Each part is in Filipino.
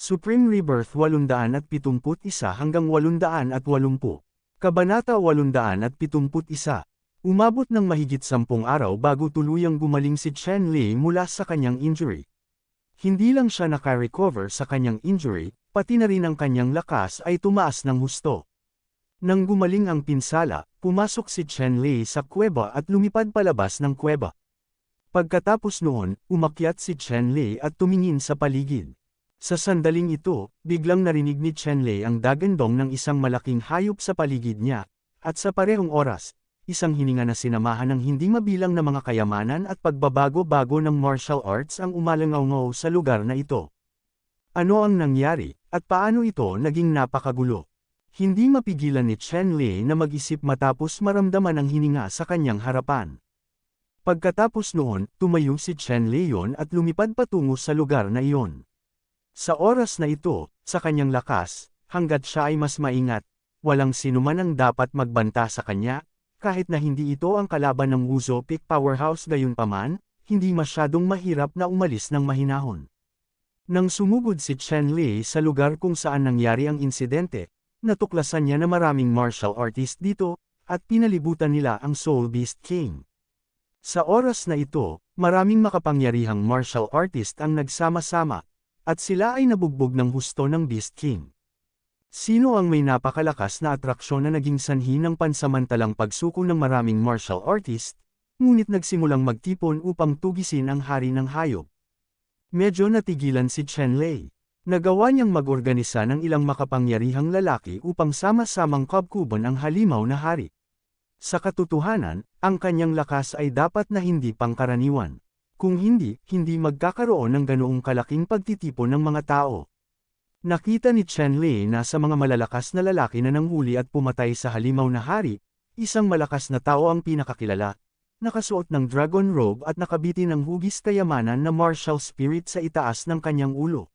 Supreme Rebirth 871 hanggang 880. Kabanata 871. Umabot ng mahigit 10 araw bago tuluyang gumaling si Chen Lei mula sa kanyang injury. Hindi lang siya naka-recover sa kanyang injury, pati na rin ang kanyang lakas ay tumaas ng husto. Nang gumaling ang pinsala, pumasok si Chen Lei sa kuweba at lumipad palabas ng kuweba. Pagkatapos noon, umakyat si Chen Lei at tumingin sa paligid. Sa sandaling ito, biglang narinig ni Chen Lei ang dagandong ng isang malaking hayop sa paligid niya, at sa parehong oras, isang hininga na sinamahan ng hindi mabilang na mga kayamanan at pagbabago-bago ng martial arts ang umalangaw sa lugar na ito. Ano ang nangyari, at paano ito naging napakagulo? Hindi mapigilan ni Chen Lei na mag-isip matapos maramdaman ang hininga sa kanyang harapan. Pagkatapos noon, tumayo si Chen Lei at lumipad patungo sa lugar na iyon. Sa oras na ito, sa kanyang lakas, hanggat siya ay mas maingat, walang sinuman ang dapat magbanta sa kanya, kahit na hindi ito ang kalaban ng Wuzhou Peak Powerhouse gayunpaman, hindi masyadong mahirap na umalis ng mahinahon. Nang sumugod si Chen Lei sa lugar kung saan nangyari ang insidente, natuklasan niya na maraming martial artist dito, at pinalibutan nila ang Soul Beast King. Sa oras na ito, maraming makapangyarihang martial artist ang nagsama-sama, at sila ay nabugbog ng husto ng Beast King. Sino ang may napakalakas na atraksyon na naging sanhi ng pansamantalang pagsuko ng maraming martial artist, ngunit nagsimulang magtipon upang tugisin ang hari ng hayop? Medyo natigilan si Chen Lei. Nagawa niyang mag-organisa ng ilang makapangyarihang lalaki upang sama-samang kabkuban ang halimaw na hari. Sa katotohanan, ang kanyang lakas ay dapat na hindi pangkaraniwan. Kung hindi magkakaroon ng ganoong kalaking pagtitipon ng mga tao. Nakita ni Chen Lei na sa mga malalakas na lalaki na nanghuli at pumatay sa halimaw na hari, isang malakas na tao ang pinakakilala, nakasuot ng dragon robe at nakabitin ng hugis kayamanan na martial spirit sa itaas ng kanyang ulo.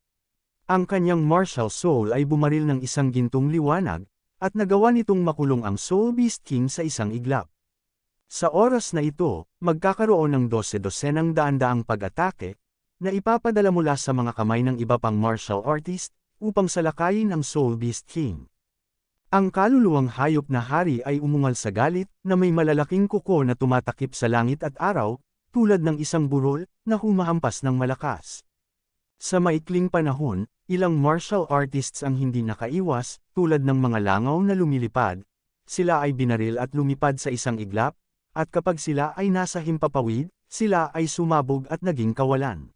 Ang kanyang martial soul ay bumaril ng isang gintong liwanag, at nagawa nitong makulong ang Soul Beast King sa isang iglap. Sa oras na ito, magkakaroon ng 12-dosenang daan-daang pag-atake, na ipapadala mula sa mga kamay ng iba pang martial artist, upang salakayin ang Soul Beast King. Ang kaluluwang hayop na hari ay umungal sa galit, na may malalaking kuko na tumatakip sa langit at araw, tulad ng isang burol, na humahampas ng malakas. Sa maikling panahon, ilang martial artists ang hindi nakaiwas, tulad ng mga langaw na lumilipad, sila ay binaril at lumipad sa isang iglap, at kapag sila ay nasa himpapawid, sila ay sumabog at naging kawalan.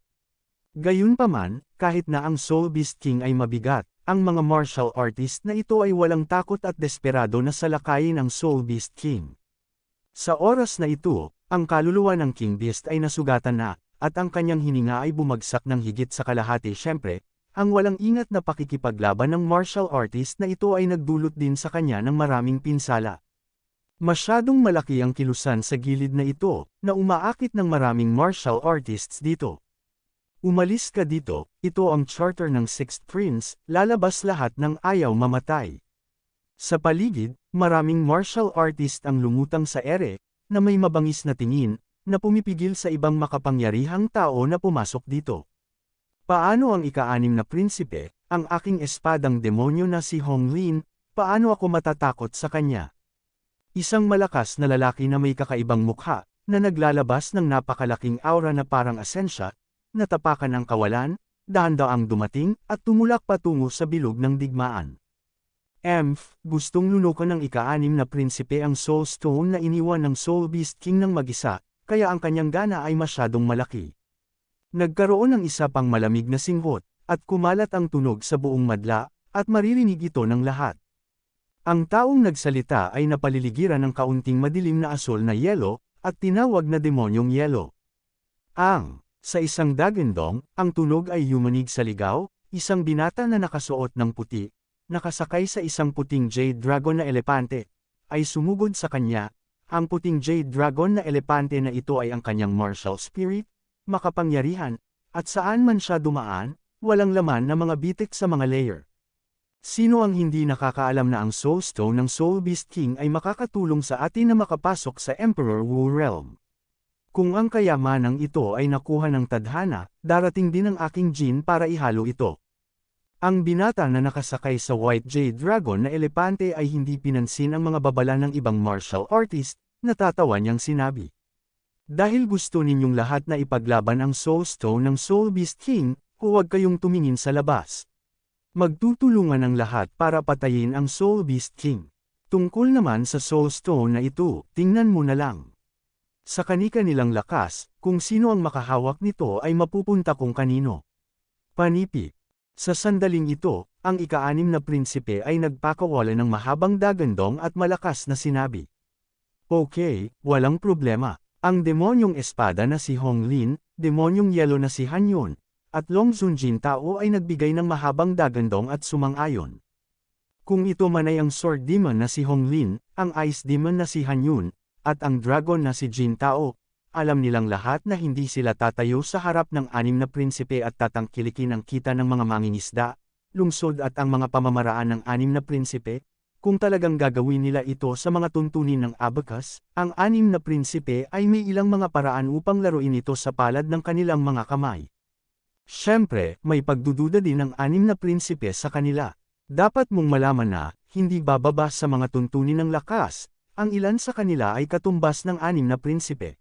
Gayunpaman, kahit na ang Soul Beast King ay mabigat, ang mga martial artist na ito ay walang takot at desperado na salakayin ang Soul Beast King. Sa oras na ito, ang kaluluwa ng King Beast ay nasugatan na, at ang kanyang hininga ay bumagsak ng higit sa kalahati. Siyempre, ang walang ingat na pakikipaglaban ng martial artist na ito ay nagdulot din sa kanya ng maraming pinsala. Masyadong malaki ang kilusan sa gilid na ito, na umaakit ng maraming martial artists dito. Umalis ka dito, ito ang charter ng Sixth Prince, lalabas lahat ng ayaw mamatay. Sa paligid, maraming martial artist ang lumutang sa ere, na may mabangis na tingin, na pumipigil sa ibang makapangyarihang tao na pumasok dito. Paano ang ika-6 na prinsipe, ang aking espadang demonyo na si Hong Lin, paano ako matatakot sa kanya? Isang malakas na lalaki na may kakaibang mukha, na naglalabas ng napakalaking aura na parang asensya, natapakan ang kawalan, dahan-daang dumating, at tumulak patungo sa bilog ng digmaan. Gustong lunukan ng ika-6 na prinsipe ang Soul Stone na iniwan ng Soul Beast King ng mag-isa, kaya ang kanyang gana ay masyadong malaki. Nagkaroon ng isa pang malamig na singhot, at kumalat ang tunog sa buong madla, at maririnig ito ng lahat. Ang taong nagsalita ay napaliligiran ng kaunting madilim na asol na yelo, at tinawag na demonyong yelo. Sa isang dagandong, ang tunog ay yumanig sa ligaw, isang binata na nakasuot ng puti, nakasakay sa isang puting Jade Dragon na elepante, ay sumugod sa kanya. Ang puting Jade Dragon na elepante na ito ay ang kanyang martial spirit, makapangyarihan, at saan man siya dumaan, walang laman na mga bitik sa mga layer. Sino ang hindi nakakaalam na ang Soul Stone ng Soul Beast King ay makakatulong sa atin na makapasok sa Emperor Wu Realm? Kung ang kayamanang ito ay nakuha ng tadhana, darating din ang aking Jin para ihalo ito. Ang binata na nakasakay sa White Jade Dragon na elepante ay hindi pinansin ang mga babala ng ibang martial artist, natatawa niyang sinabi. Dahil gusto ninyong lahat na ipaglaban ang Soul Stone ng Soul Beast King, huwag kayong tumingin sa labas. Magtutulungan ang lahat para patayin ang Soul Beast King. Tungkol naman sa Soul Stone na ito, tingnan mo na lang. Sa kani-kanilang lakas, kung sino ang makahawak nito ay mapupunta kung kanino. Panipi. Sa sandaling ito, ang ika-6 na prinsipe ay nagpakawala ng mahabang dagandong at malakas na sinabi. Okay, walang problema. Ang demonyong espada na si Hong Lin, demonyong yelo na si Han Yun, at Long Zunjin Tao ay nagbigay ng mahabang dagandong at sumang-ayon. Kung ito man ay ang Sword Demon na si Hong Lin, ang Ice Demon na si Han Yun, at ang Dragon na si Jin Tao, alam nilang lahat na hindi sila tatayo sa harap ng 6 na prinsipe at tatangkilikin ang kita ng mga mangingisda, lungsod at ang mga pamamaraan ng 6 na prinsipe. Kung talagang gagawin nila ito sa mga tuntunin ng abacus, ang 6 na prinsipe ay may ilang mga paraan upang laruin ito sa palad ng kanilang mga kamay. Siyempre, may pagdududa din ng 6 na prinsipe sa kanila. Dapat mong malaman na, hindi bababa sa mga tuntunin ng lakas, ang ilan sa kanila ay katumbas ng 6 na prinsipe.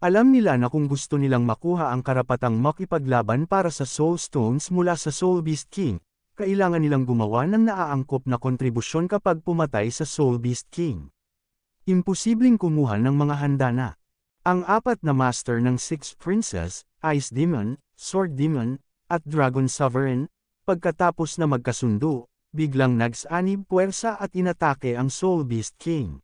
Alam nila na kung gusto nilang makuha ang karapatang makipaglaban para sa Soul Stones mula sa Soul Beast King, kailangan nilang gumawa ng naaangkop na kontribusyon kapag pumatay sa Soul Beast King. Imposibleng kumuha ng mga handa na. Ang 4 na master ng 6 Princess, Ice Demon, Sword Demon, at Dragon Sovereign, pagkatapos na magkasundo, biglang nagsanib puwersa at inatake ang Soul Beast King.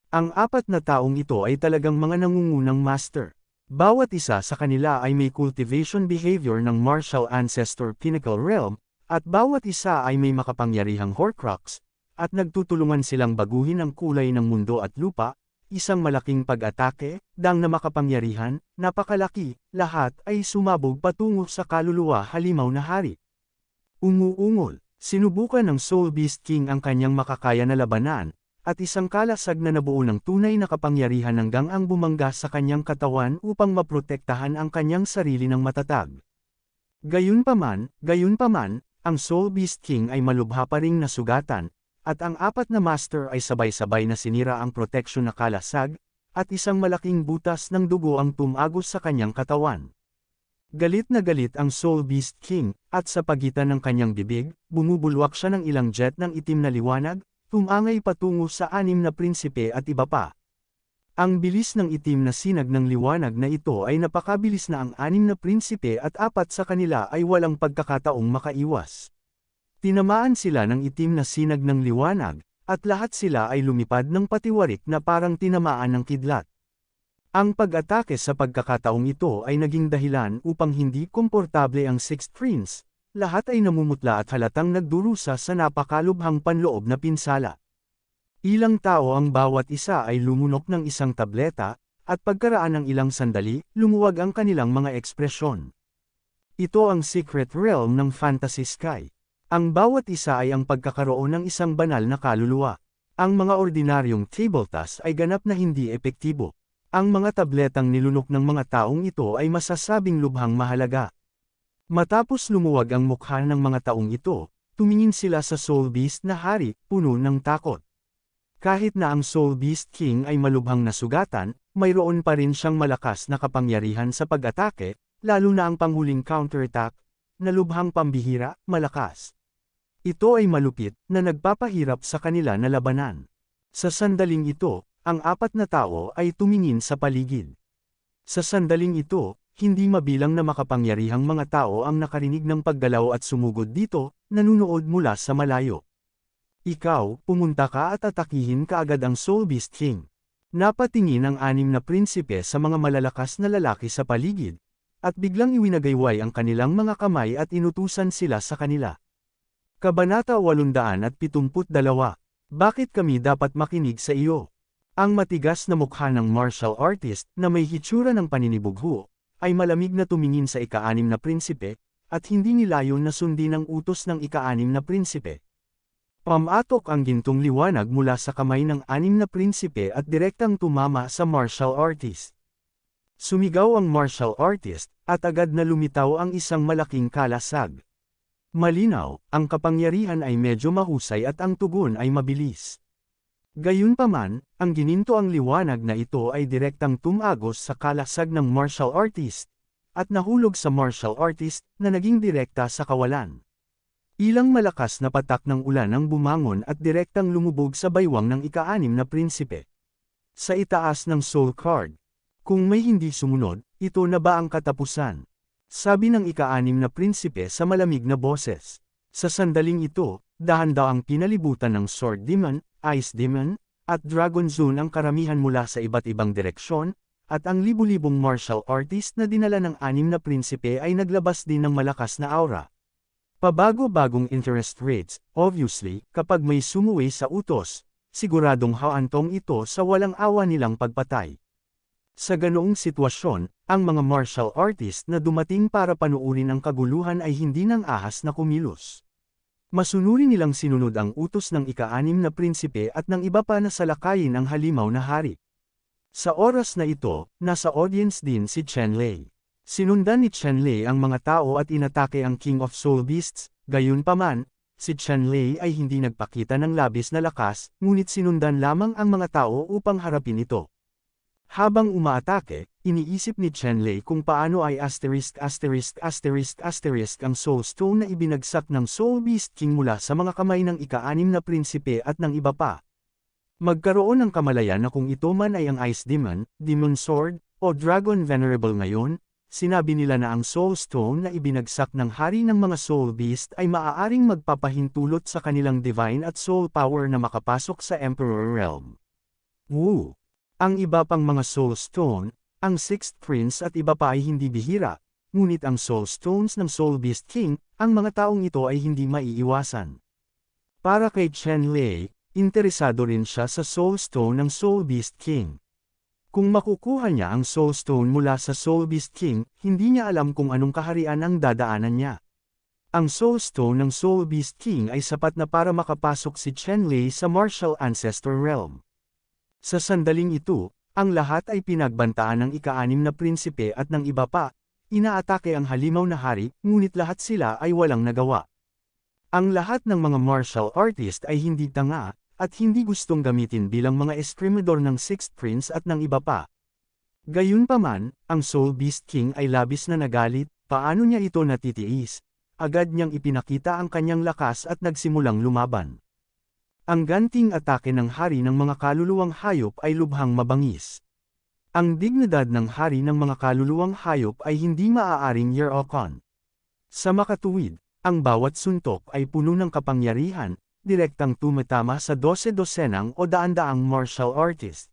Ang 4 na taong ito ay talagang mga nangungunang master. Bawat isa sa kanila ay may cultivation behavior ng martial ancestor Pinnacle Realm, at bawat isa ay may makapangyarihang Horcrux, at nagtutulungan silang baguhin ang kulay ng mundo at lupa, isang malaking pag-atake, dang na makapangyarihan, napakalaki, lahat ay sumabog patungo sa kaluluwa halimaw na hari. Umuungol, sinubukan ng Soul Beast King ang kanyang makakaya na labanan, at isang kalasag na nabuo ng tunay na kapangyarihan hanggang ang bumangga sa kanyang katawan upang maprotektahan ang kanyang sarili ng matatag. Gayunpaman, ang Soul Beast King ay malubha pa ring nasugatan, at ang 4 na master ay sabay-sabay na sinira ang proteksyon na kalasag, at isang malaking butas ng dugo ang tumagos sa kanyang katawan. Galit na galit ang Soul Beast King, at sa pagitan ng kanyang bibig, bumubulwak siya ng ilang jet ng itim na liwanag, tumangay patungo sa 6 na prinsipe at iba pa. Ang bilis ng itim na sinag ng liwanag na ito ay napakabilis na ang 6 na prinsipe at 4 sa kanila ay walang pagkakataong makaiwas. Tinamaan sila ng itim na sinag ng liwanag, at lahat sila ay lumipad ng patiwarik na parang tinamaan ng kidlat. Ang pag-atake sa pagkakataong ito ay naging dahilan upang hindi komportable ang Sixth Prince. Lahat ay namumutla at halatang nagdurusa sa napakalubhang panloob na pinsala. Ilang tao ang bawat isa ay lumunok ng isang tableta, at pagkaraan ng ilang sandali, lumuwag ang kanilang mga ekspresyon. Ito ang secret realm ng Fantasy Sky. Ang bawat isa ay ang pagkakaroon ng isang banal na kaluluwa. Ang mga ordinaryong tabletas ay ganap na hindi epektibo. Ang mga tabletang nilunok ng mga taong ito ay masasabing lubhang mahalaga. Matapos lumuwag ang mukha ng mga taong ito, tumingin sila sa Soul Beast na hari, puno ng takot. Kahit na ang Soul Beast King ay malubhang nasugatan, mayroon pa rin siyang malakas na kapangyarihan sa pag-atake, lalo na ang panghuling counterattack, na lubhang pambihira, malakas. Ito ay malupit, na nagpapahirap sa kanila na labanan. Sa sandaling ito, ang 4 na tao ay tumingin sa paligid. Sa sandaling ito, hindi mabilang na makapangyarihang mga tao ang nakarinig ng paggalaw at sumugod dito, nanunood mula sa malayo. Ikaw, pumunta ka at atakihin kaagad ang Soul Beast King. Napatingin ang 6 na prinsipe sa mga malalakas na lalaki sa paligid, at biglang iwinagayway ang kanilang mga kamay at inutusan sila sa kanila. Kabanata 872. Bakit kami dapat makinig sa iyo? Ang matigas na mukha ng martial artist na may hitsura ng paninibugho, ay malamig na tumingin sa ika-6 na prinsipe, at hindi nilayon na sundin ang utos ng ika-6 na prinsipe. Pamatok ang gintong liwanag mula sa kamay ng 6 na prinsipe at direktang tumama sa martial artist. Sumigaw ang martial artist, at agad na lumitaw ang isang malaking kalasag. Malinaw, ang kapangyarihan ay medyo mahusay at ang tugon ay mabilis. Gayunpaman, ang gininto ang liwanag na ito ay direktang tumagos sa kalasag ng martial artist, at nahulog sa martial artist na naging direkta sa kawalan. Ilang malakas na patak ng ulan ang bumangon at direktang lumubog sa baywang ng ika-6 na prinsipe. Sa itaas ng soul card. Kung may hindi sumunod, ito na ba ang katapusan? Sabi ng ika-6 na prinsipe sa malamig na boses. Sa sandaling ito, dahan-dahang pinalibutan ng Sword Demon, Ice Demon, at Dragon Zone ang karamihan mula sa iba't ibang direksyon, at ang libu-libong martial artist na dinala ng 6 na prinsipe ay naglabas din ng malakas na aura. Pabago-bagong interest rates, obviously, kapag may sumuwi sa utos, siguradong haantong ito sa walang awa nilang pagpatay. Sa ganoong sitwasyon, ang mga martial artist na dumating para panuurin ang kaguluhan ay hindi nang ahas na kumilos. Masunuri nilang sinunod ang utos ng ika-6 na prinsipe at ng iba pa na salakayin ang halimaw na hari. Sa oras na ito, nasa audience din si Chen Lei. Sinundan ni Chen Lei ang mga tao at inatake ang King of Soul Beasts, gayunpaman, si Chen Lei ay hindi nagpakita ng labis na lakas, ngunit sinundan lamang ang mga tao upang harapin ito. Habang umaatake, iniisip ni Chen Lei kung paano ay **** ang Soul Stone na ibinagsak ng Soul Beast King mula sa mga kamay ng ika-6 na prinsipe at ng iba pa. Magkaroon ng kamalayan na kung ito man ay ang Ice Demon, Demon Sword, o Dragon Venerable ngayon, sinabi nila na ang Soul Stone na ibinagsak ng hari ng mga Soul Beast ay maaaring magpapahintulot sa kanilang divine at soul power na makapasok sa Emperor Realm. Woo! Ang iba pang mga Soul Stone, ang Sixth Prince at iba pa ay hindi bihira, ngunit ang Soul Stones ng Soul Beast King, ang mga taong ito ay hindi maiiwasan. Para kay Chen Lei, interesado rin siya sa Soul Stone ng Soul Beast King. Kung makukuha niya ang Soul Stone mula sa Soul Beast King, hindi niya alam kung anong kaharian ang dadaanan niya. Ang Soul Stone ng Soul Beast King ay sapat na para makapasok si Chen Lei sa Martial Ancestor Realm. Sa sandaling ito, ang lahat ay pinagbantaan ng ika-6 na prinsipe at ng iba pa, inaatake ang halimaw na hari, ngunit lahat sila ay walang nagawa. Ang lahat ng mga martial artist ay hindi tanga, at hindi gustong gamitin bilang mga eskrimador ng Sixth Prince at ng iba pa. Gayunpaman, ang Soul Beast King ay labis na nagalit, paano niya ito natitiis, agad niyang ipinakita ang kanyang lakas at nagsimulang lumaban. Ang ganting atake ng hari ng mga kaluluwang hayop ay lubhang mabangis. Ang dignidad ng hari ng mga kaluluwang hayop ay hindi maaaring year-okon. Sa makatuwid, ang bawat suntok ay puno ng kapangyarihan, direktang tumatama sa 12-dosenang o daan-daang martial artist.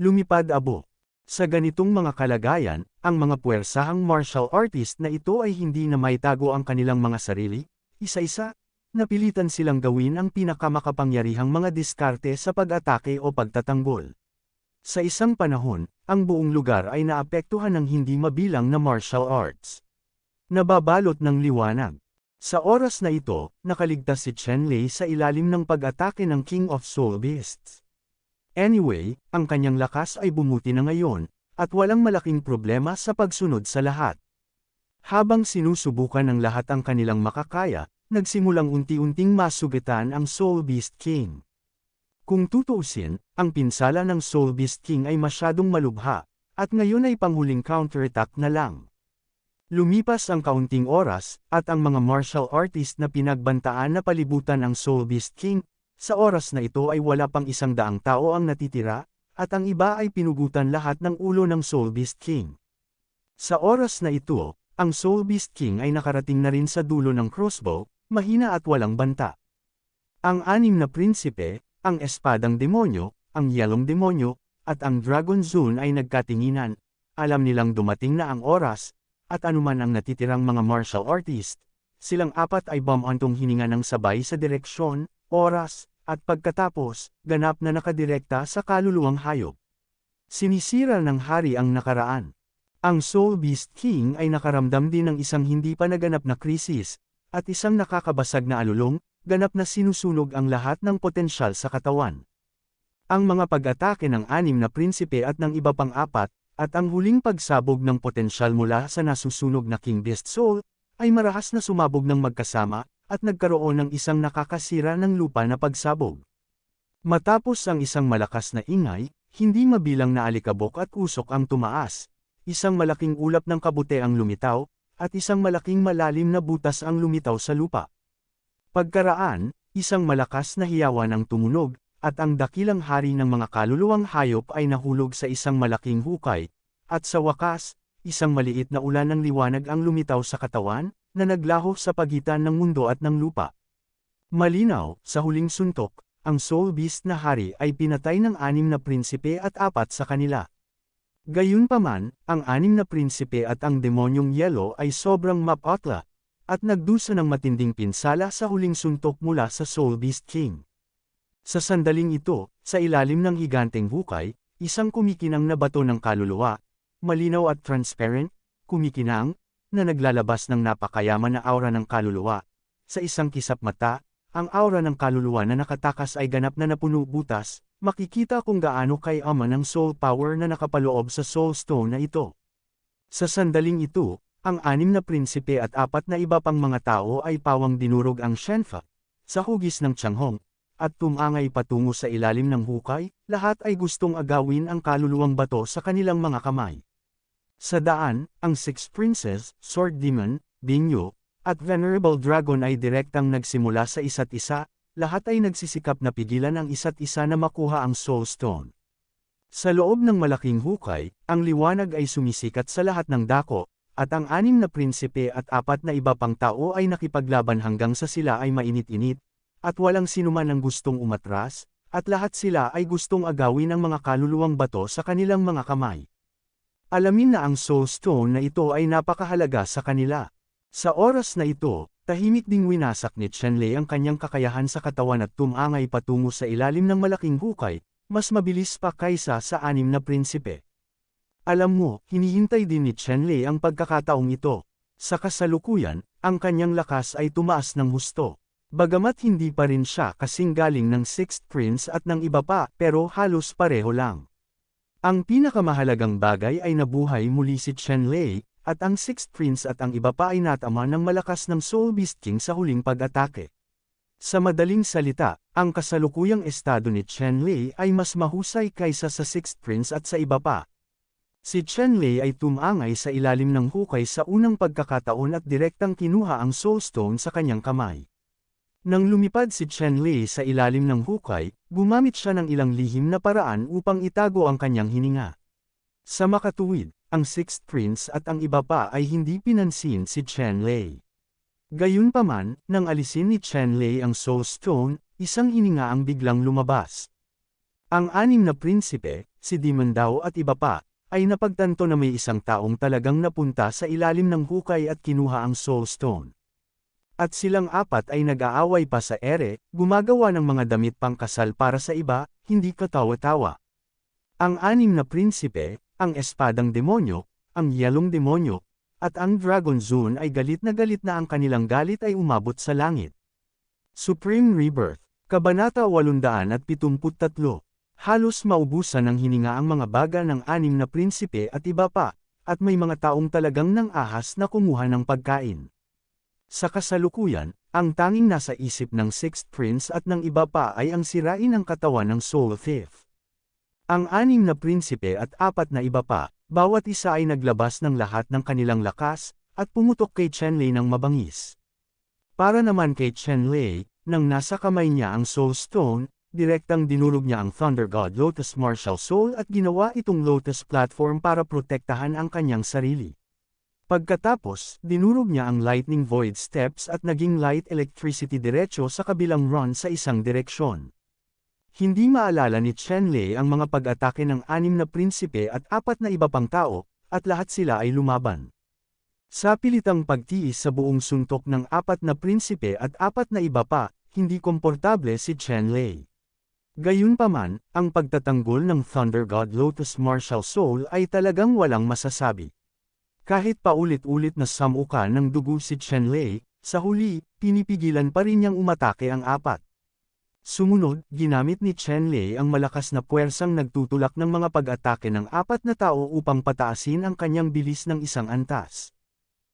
Lumipad abo. Sa ganitong mga kalagayan, ang mga puwersahang martial artist na ito ay hindi na maitago ang kanilang mga sarili, isa-isa, napilitan silang gawin ang pinakamakapangyarihang mga diskarte sa pag-atake o pagtatanggol. Sa isang panahon, ang buong lugar ay naapektuhan ng hindi mabilang na martial arts. Nababalot ng liwanag. Sa oras na ito, nakaligtas si Chen Lei sa ilalim ng pag-atake ng King of Soul Beasts. Anyway, ang kanyang lakas ay bumuti na ngayon, at walang malaking problema sa pagsunod sa lahat. Habang sinusubukan ng lahat ang kanilang makakaya, nagsimulang unti-unting masugatan ang Soul Beast King. Kung tutuusin, ang pinsala ng Soul Beast King ay masyadong malubha, at ngayon ay panghuling counterattack na lang. Lumipas ang kaunting oras, at ang mga martial artist na pinagbantaan na palibutan ang Soul Beast King, sa oras na ito ay wala pang 100 tao ang natitira, at ang iba ay pinugutan lahat ng ulo ng Soul Beast King. Sa oras na ito, ang Soul Beast King ay nakarating na rin sa dulo ng crossbow, mahina at walang banta. Ang 6 na prinsipe, ang espadang demonyo, ang yelong demonyo, at ang Dragon Zone ay nagkatinginan, alam nilang dumating na ang oras, at anuman ang natitirang mga martial artist, silang apat ay bumantong hininga ng sabay sa direksyon, oras, at pagkatapos, ganap na nakadirekta sa kaluluwang hayop. Sinisira ng hari ang nakaraan. Ang Soul Beast King ay nakaramdam din ng isang hindi pa naganap na krisis, at isang nakakabasag na alulong, ganap na sinusunog ang lahat ng potensyal sa katawan. Ang mga pag-atake ng 6 na prinsipe at ng iba pang 4, at ang huling pagsabog ng potensyal mula sa nasusunog na King Beast Soul, ay marahas na sumabog ng magkasama, at nagkaroon ng isang nakakasira ng lupa na pagsabog. Matapos ang isang malakas na ingay, hindi mabilang na alikabok at usok ang tumaas. Isang malaking ulap ng kabute ang lumitaw, at isang malaking malalim na butas ang lumitaw sa lupa. Pagkaraan, isang malakas na hiyawan ang tumunog, at ang dakilang hari ng mga kaluluwang hayop ay nahulog sa isang malaking hukay, at sa wakas, isang maliit na ulan ng liwanag ang lumitaw sa katawan, na naglaho sa pagitan ng mundo at ng lupa. Malinaw, sa huling suntok, ang Soul Beast na hari ay pinatay ng 6 na prinsipe at 4 sa kanila. Gayunpaman, ang 6 na prinsipe at ang demonyong yelo ay sobrang mapotla, at nagdusa ng matinding pinsala sa huling suntok mula sa Soul Beast King. Sa sandaling ito, sa ilalim ng higanteng hukay, isang kumikinang na bato ng kaluluwa, malinaw at transparent, kumikinang, na naglalabas ng napakayaman na aura ng kaluluwa. Sa isang kisap mata, ang aura ng kaluluwa na nakatakas ay ganap na napuno butas, makikita kung gaano kayaman ang soul power na nakapaloob sa soul stone na ito. Sa sandaling ito, ang 6 na prinsipe at 4 na iba pang mga tao ay pawang dinurog ang Shenfa, sa hugis ng Changhong, at tumangay patungo sa ilalim ng hukay, lahat ay gustong agawin ang kaluluwang bato sa kanilang mga kamay. Sa daan, ang 6 Princes, Sword Demon, Bingyo, at Venerable Dragon ay direktang nagsimula sa isa't isa, lahat ay nagsisikap na pigilan ang isa't isa na makuha ang Soul Stone. Sa loob ng malaking hukay, ang liwanag ay sumisikat sa lahat ng dako, at ang 6 na prinsipe at 4 na iba pang tao ay nakipaglaban hanggang sa sila ay mainit-init, at walang sinuman ang gustong umatras, at lahat sila ay gustong agawin ang mga kaluluwang bato sa kanilang mga kamay. Alamin na ang Soul Stone na ito ay napakahalaga sa kanila. Sa oras na ito, tahimik ding winasak ni Chenlei ang kanyang kakayahan sa katawan at tumangay patungo sa ilalim ng malaking hukay, mas mabilis pa kaysa sa 6 na prinsipe. Alam mo, hinihintay din ni Chenlei ang pagkakataong ito. Sa kasalukuyan, ang kanyang lakas ay tumaas ng husto. Bagamat hindi pa rin siya kasing galing ng 6th Prince at ng iba pa, pero halos pareho lang. Ang pinakamahalagang bagay ay nabuhay muli si Chenlei, at ang 6th Prince at ang iba pa ay natama ng malakas ng Soul Beast King sa huling pag-atake. Sa madaling salita, ang kasalukuyang estado ni Chenlei ay mas mahusay kaysa sa 6th Prince at sa iba pa. Si Chenlei ay tumangay sa ilalim ng hukay sa unang pagkakataon at direktang kinuha ang Soul Stone sa kanyang kamay. Nang lumipad si Chenlei sa ilalim ng hukay, gumamit siya ng ilang lihim na paraan upang itago ang kanyang hininga. Sa makatuwid, ang 6th Prince at ang iba pa ay hindi pinansin si Chenlei. Gayunpaman, nang alisin ni Chenlei ang Soul Stone, isang hininga ang biglang lumabas. Ang 6 na prinsipe, si Demon Dao at iba pa, ay napagtanto na may isang taong talagang napunta sa ilalim ng hukay at kinuha ang Soul Stone. At silang 4 ay nag-aaway pa sa ere, gumagawa ng mga damit pangkasal para sa iba, hindi katawa-tawa. Ang 6 na prinsipe, ang espadang demonyo, ang yelong demonyo, at ang Dragon Zone ay galit na ang kanilang galit ay umabot sa langit. Supreme Rebirth, Kabanata 873. Halos maubusan ng hininga ang mga baga ng 6 na prinsipe at iba pa, at may mga taong talagang nang ahas na kumuha ng pagkain. Sa kasalukuyan, ang tanging nasa isip ng 6th Prince at ng iba pa ay ang sirain ang katawan ng Soul Thief. Ang 6 na prinsipe at 4 na iba pa, bawat isa ay naglabas ng lahat ng kanilang lakas, at pumutok kay Chenlei ng mabangis. Para naman kay Chenlei, nang nasa kamay niya ang Soul Stone, direktang dinurog niya ang Thunder God Lotus Martial Soul at ginawa itong Lotus Platform para protektahan ang kanyang sarili. Pagkatapos, dinurog niya ang Lightning Void Steps at naging Light Electricity diretso sa kabilang run sa isang direksyon. Hindi maalala ni Chenlei ang mga pag-atake ng 6 na prinsipe at 4 na iba pang tao, at lahat sila ay lumaban. Sa pilitang pagtiis sa buong suntok ng 4 na prinsipe at 4 na iba pa, hindi komportable si Chenlei. Gayunpaman, ang pagtatanggol ng Thunder God Lotus Martial Soul ay talagang walang masasabi. Kahit paulit-ulit na samuka ng dugo si Chenlei, sa huli, pinipigilan pa rin niyang umatake ang 4. Sumunod, ginamit ni Chenlei ang malakas na puwersang nagtutulak ng mga pag-atake ng 4 na tao upang pataasin ang kanyang bilis ng isang antas.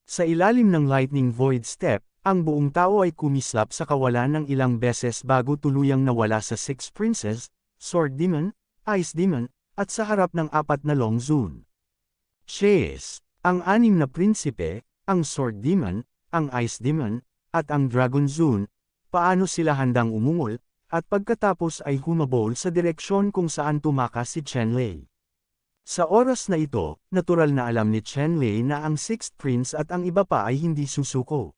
Sa ilalim ng Lightning Void Step, ang buong tao ay kumislap sa kawalan ng ilang beses bago tuluyang nawala sa Six Princes, Sword Demon, Ice Demon, at sa harap ng 4 na Long Zone. Chase, ang 6 na prinsipe, ang Sword Demon, ang Ice Demon, at ang Dragon Zone, paano sila handang umungol, at pagkatapos ay humabol sa direksyon kung saan tumakas si Chenlei. Sa oras na ito, natural na alam ni Chenlei na ang Sixth Prince at ang iba pa ay hindi susuko.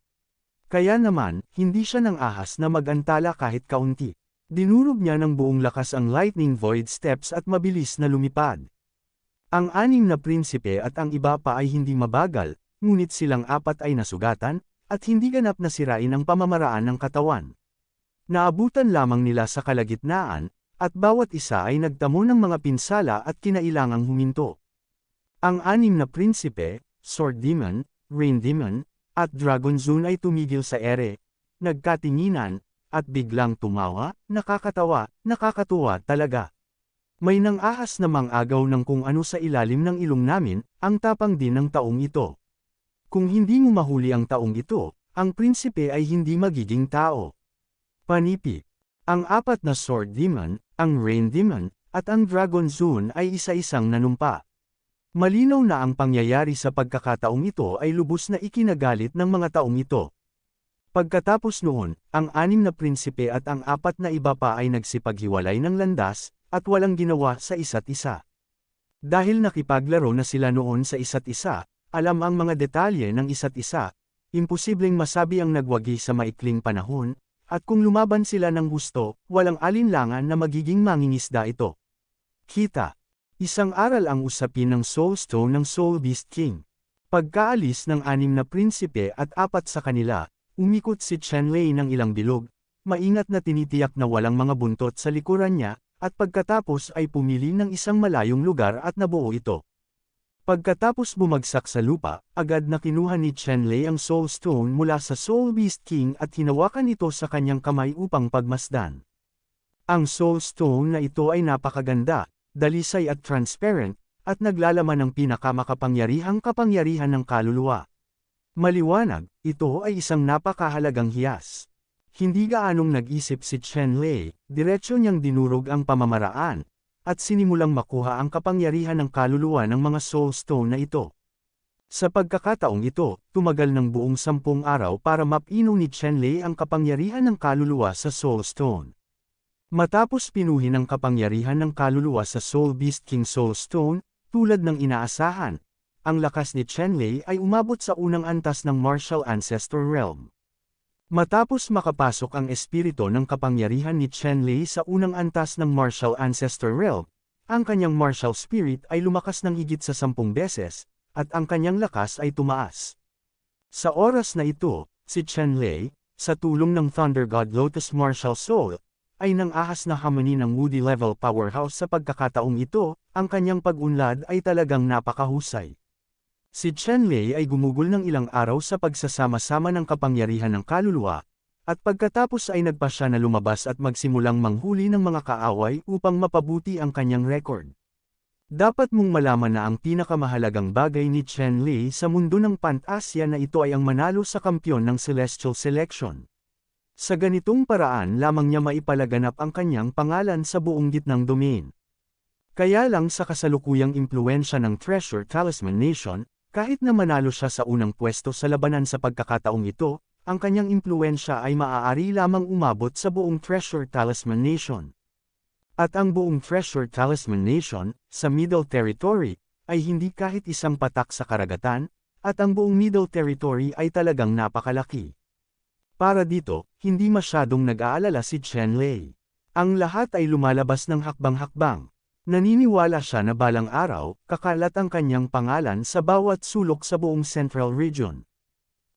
Kaya naman, hindi siya nang ahas na magantala kahit kaunti. Dinurog niya ng buong lakas ang Lightning Void Steps at mabilis na lumipad. Ang 6 na prinsipe at ang iba pa ay hindi mabagal, ngunit silang 4 ay nasugatan, at hindi ganap na sirain ang pamamaraan ng katawan. Naabutan lamang nila sa kalagitnaan, at bawat isa ay nagtamo ng mga pinsala at kinailangang huminto. Ang 6 na prinsipe, Sword Demon, Rain Demon, at Dragon Zone ay tumigil sa ere, nagkatinginan, at biglang tumawa, nakakatuwa talaga. May nang-ahas na mang-agaw ng kung ano sa ilalim ng ilong namin, ang tapang din ng taong ito. Kung hindi mo mahuli ang taong ito, ang prinsipe ay hindi magiging tao. Panipik. Ang 4 na Sword Demon, ang Rain Demon, at ang Dragon Zone ay isa-isang nanumpa. Malinaw na ang pangyayari sa pagkakataong ito ay lubos na ikinagalit ng mga taong ito. Pagkatapos noon, ang 6 na prinsipe at ang 4 na iba pa ay nagsipaghiwalay ng landas, at walang ginawa sa isa't isa. Dahil nakipaglaro na sila noon sa isa't isa, alam ang mga detalye ng isa't isa, imposibleng masabi ang nagwagi sa maikling panahon, at kung lumaban sila ng gusto, walang alinlangan na magiging mangingisda ito. Kita. Isang aral ang usapin ng Soul Stone ng Soul Beast King. Pagkaalis ng 6 na prinsipe at 4 sa kanila, umikot si Chenlei ng ilang bilog, maingat na tinitiyak na walang mga buntot sa likuran niya, at pagkatapos ay pumili ng isang malayong lugar at nabuo ito. Pagkatapos bumagsak sa lupa, agad na kinuha ni Chenlei ang Soul Stone mula sa Soul Beast King at hinawakan ito sa kanyang kamay upang pagmasdan. Ang Soul Stone na ito ay napakaganda, dalisay at transparent, at naglalaman ng pinakamakapangyarihang kapangyarihan ng kaluluwa. Maliwanag, ito ay isang napakahalagang hiyas. Hindi gaanong nag-isip si Chenlei, diretso niyang dinurog ang pamamaraan, at sinimulang makuha ang kapangyarihan ng kaluluwa ng mga Soul Stone na ito. Sa pagkakataong ito, tumagal ng buong 10 araw para mapino ni Chenlei ang kapangyarihan ng kaluluwa sa Soul Stone. Matapos pinuhin ang kapangyarihan ng kaluluwa sa Soul Beast King Soul Stone, tulad ng inaasahan, ang lakas ni Chenlei ay umabot sa unang antas ng Martial Ancestor Realm. Matapos makapasok ang espiritu ng kapangyarihan ni Chenlei sa unang antas ng Martial Ancestor Realm, ang kanyang martial spirit ay lumakas ng higit sa 10 beses, at ang kanyang lakas ay tumaas. Sa oras na ito, si Chenlei, sa tulong ng Thunder God Lotus Martial Soul, ay nang-ahas na harmony ng Woody level powerhouse sa pagkakataong ito, ang kanyang pag-unlad ay talagang napakahusay. Si Chenlei ay gumugol ng ilang araw sa pagsasama-sama ng kapangyarihan ng kaluluwa, at pagkatapos ay nagpa siya na lumabas at magsimulang manghuli ng mga kaaway upang mapabuti ang kanyang record. Dapat mong malaman na ang pinakamahalagang bagay ni Chenlei sa mundo ng pantasya na ito ay ang manalo sa kampyon ng Celestial Selection. Sa ganitong paraan lamang niya maipalaganap ang kanyang pangalan sa buong gitnang domain. Kaya lang sa kasalukuyang impluensya ng Treasure Talisman Nation, kahit na manalo siya sa unang pwesto sa labanan sa pagkakataong ito, ang kanyang impluensya ay maaari lamang umabot sa buong Treasure Talisman Nation. At ang buong Treasure Talisman Nation, sa Middle Territory, ay hindi kahit isang patak sa karagatan, at ang buong Middle Territory ay talagang napakalaki. Para dito, hindi masyadong nag-aalala si Chenlei. Ang lahat ay lumalabas ng hakbang-hakbang. Naniniwala siya na balang araw, kakalat ang kanyang pangalan sa bawat sulok sa buong Central Region.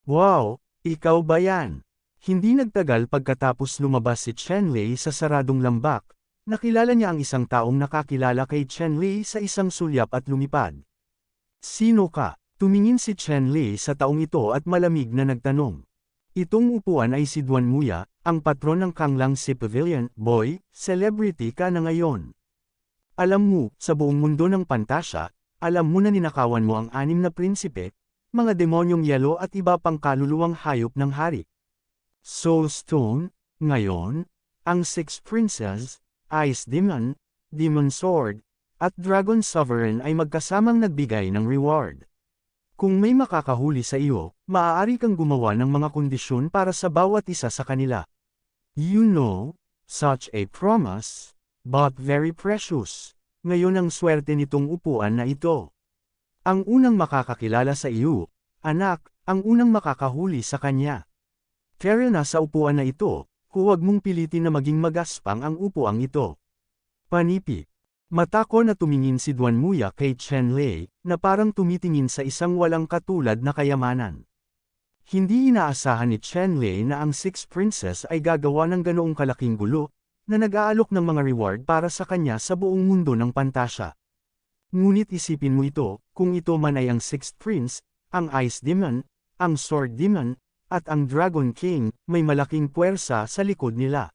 Wow, ikaw ba yan? Hindi nagtagal pagkatapos lumabas si Chenlei sa saradong lambak, nakilala niya ang isang taong nakakilala kay Chenlei sa isang sulyap at lumipad. Sino ka? Tumingin si Chenlei sa taong ito at malamig na nagtanong. Itong upuan ay si Duan Muya, ang patron ng Kanglang Si Pavilion. Boy, celebrity ka na ngayon. Alam mo, sa buong mundo ng pantasya, alam mo na ninakawan mo ang 6 na prinsipe, mga demonyong yelo at iba pang kaluluwang hayop ng hari. Soul Stone, ngayon, ang Six Princes, Ice Demon, Demon Sword, at Dragon Sovereign ay magkasamang nagbigay ng reward. Kung may makakahuli sa iyo, maaari kang gumawa ng mga kondisyon para sa bawat isa sa kanila. You know, such a promise, but very precious. Ngayon ang swerte nitong upuan na ito. Ang unang makakakilala sa iyo, anak, ang unang makakahuli sa kanya. Kaya na sa upuan na ito, huwag mong pilitin na maging magaspang ang upuang ito. Panipi. Matako na tumingin si Duan Muya kay Chen Lei, na parang tumitingin sa isang walang katulad na kayamanan. Hindi inaasahan ni Chen Lei na ang Six Princess ay gagawa ng ganoong kalaking gulo, na nag-aalok ng mga reward para sa kanya sa buong mundo ng pantasya. Ngunit isipin mo ito, kung ito man ay ang Sixth Prince, ang Ice Demon, ang Sword Demon, at ang Dragon King, may malaking puwersa sa likod nila.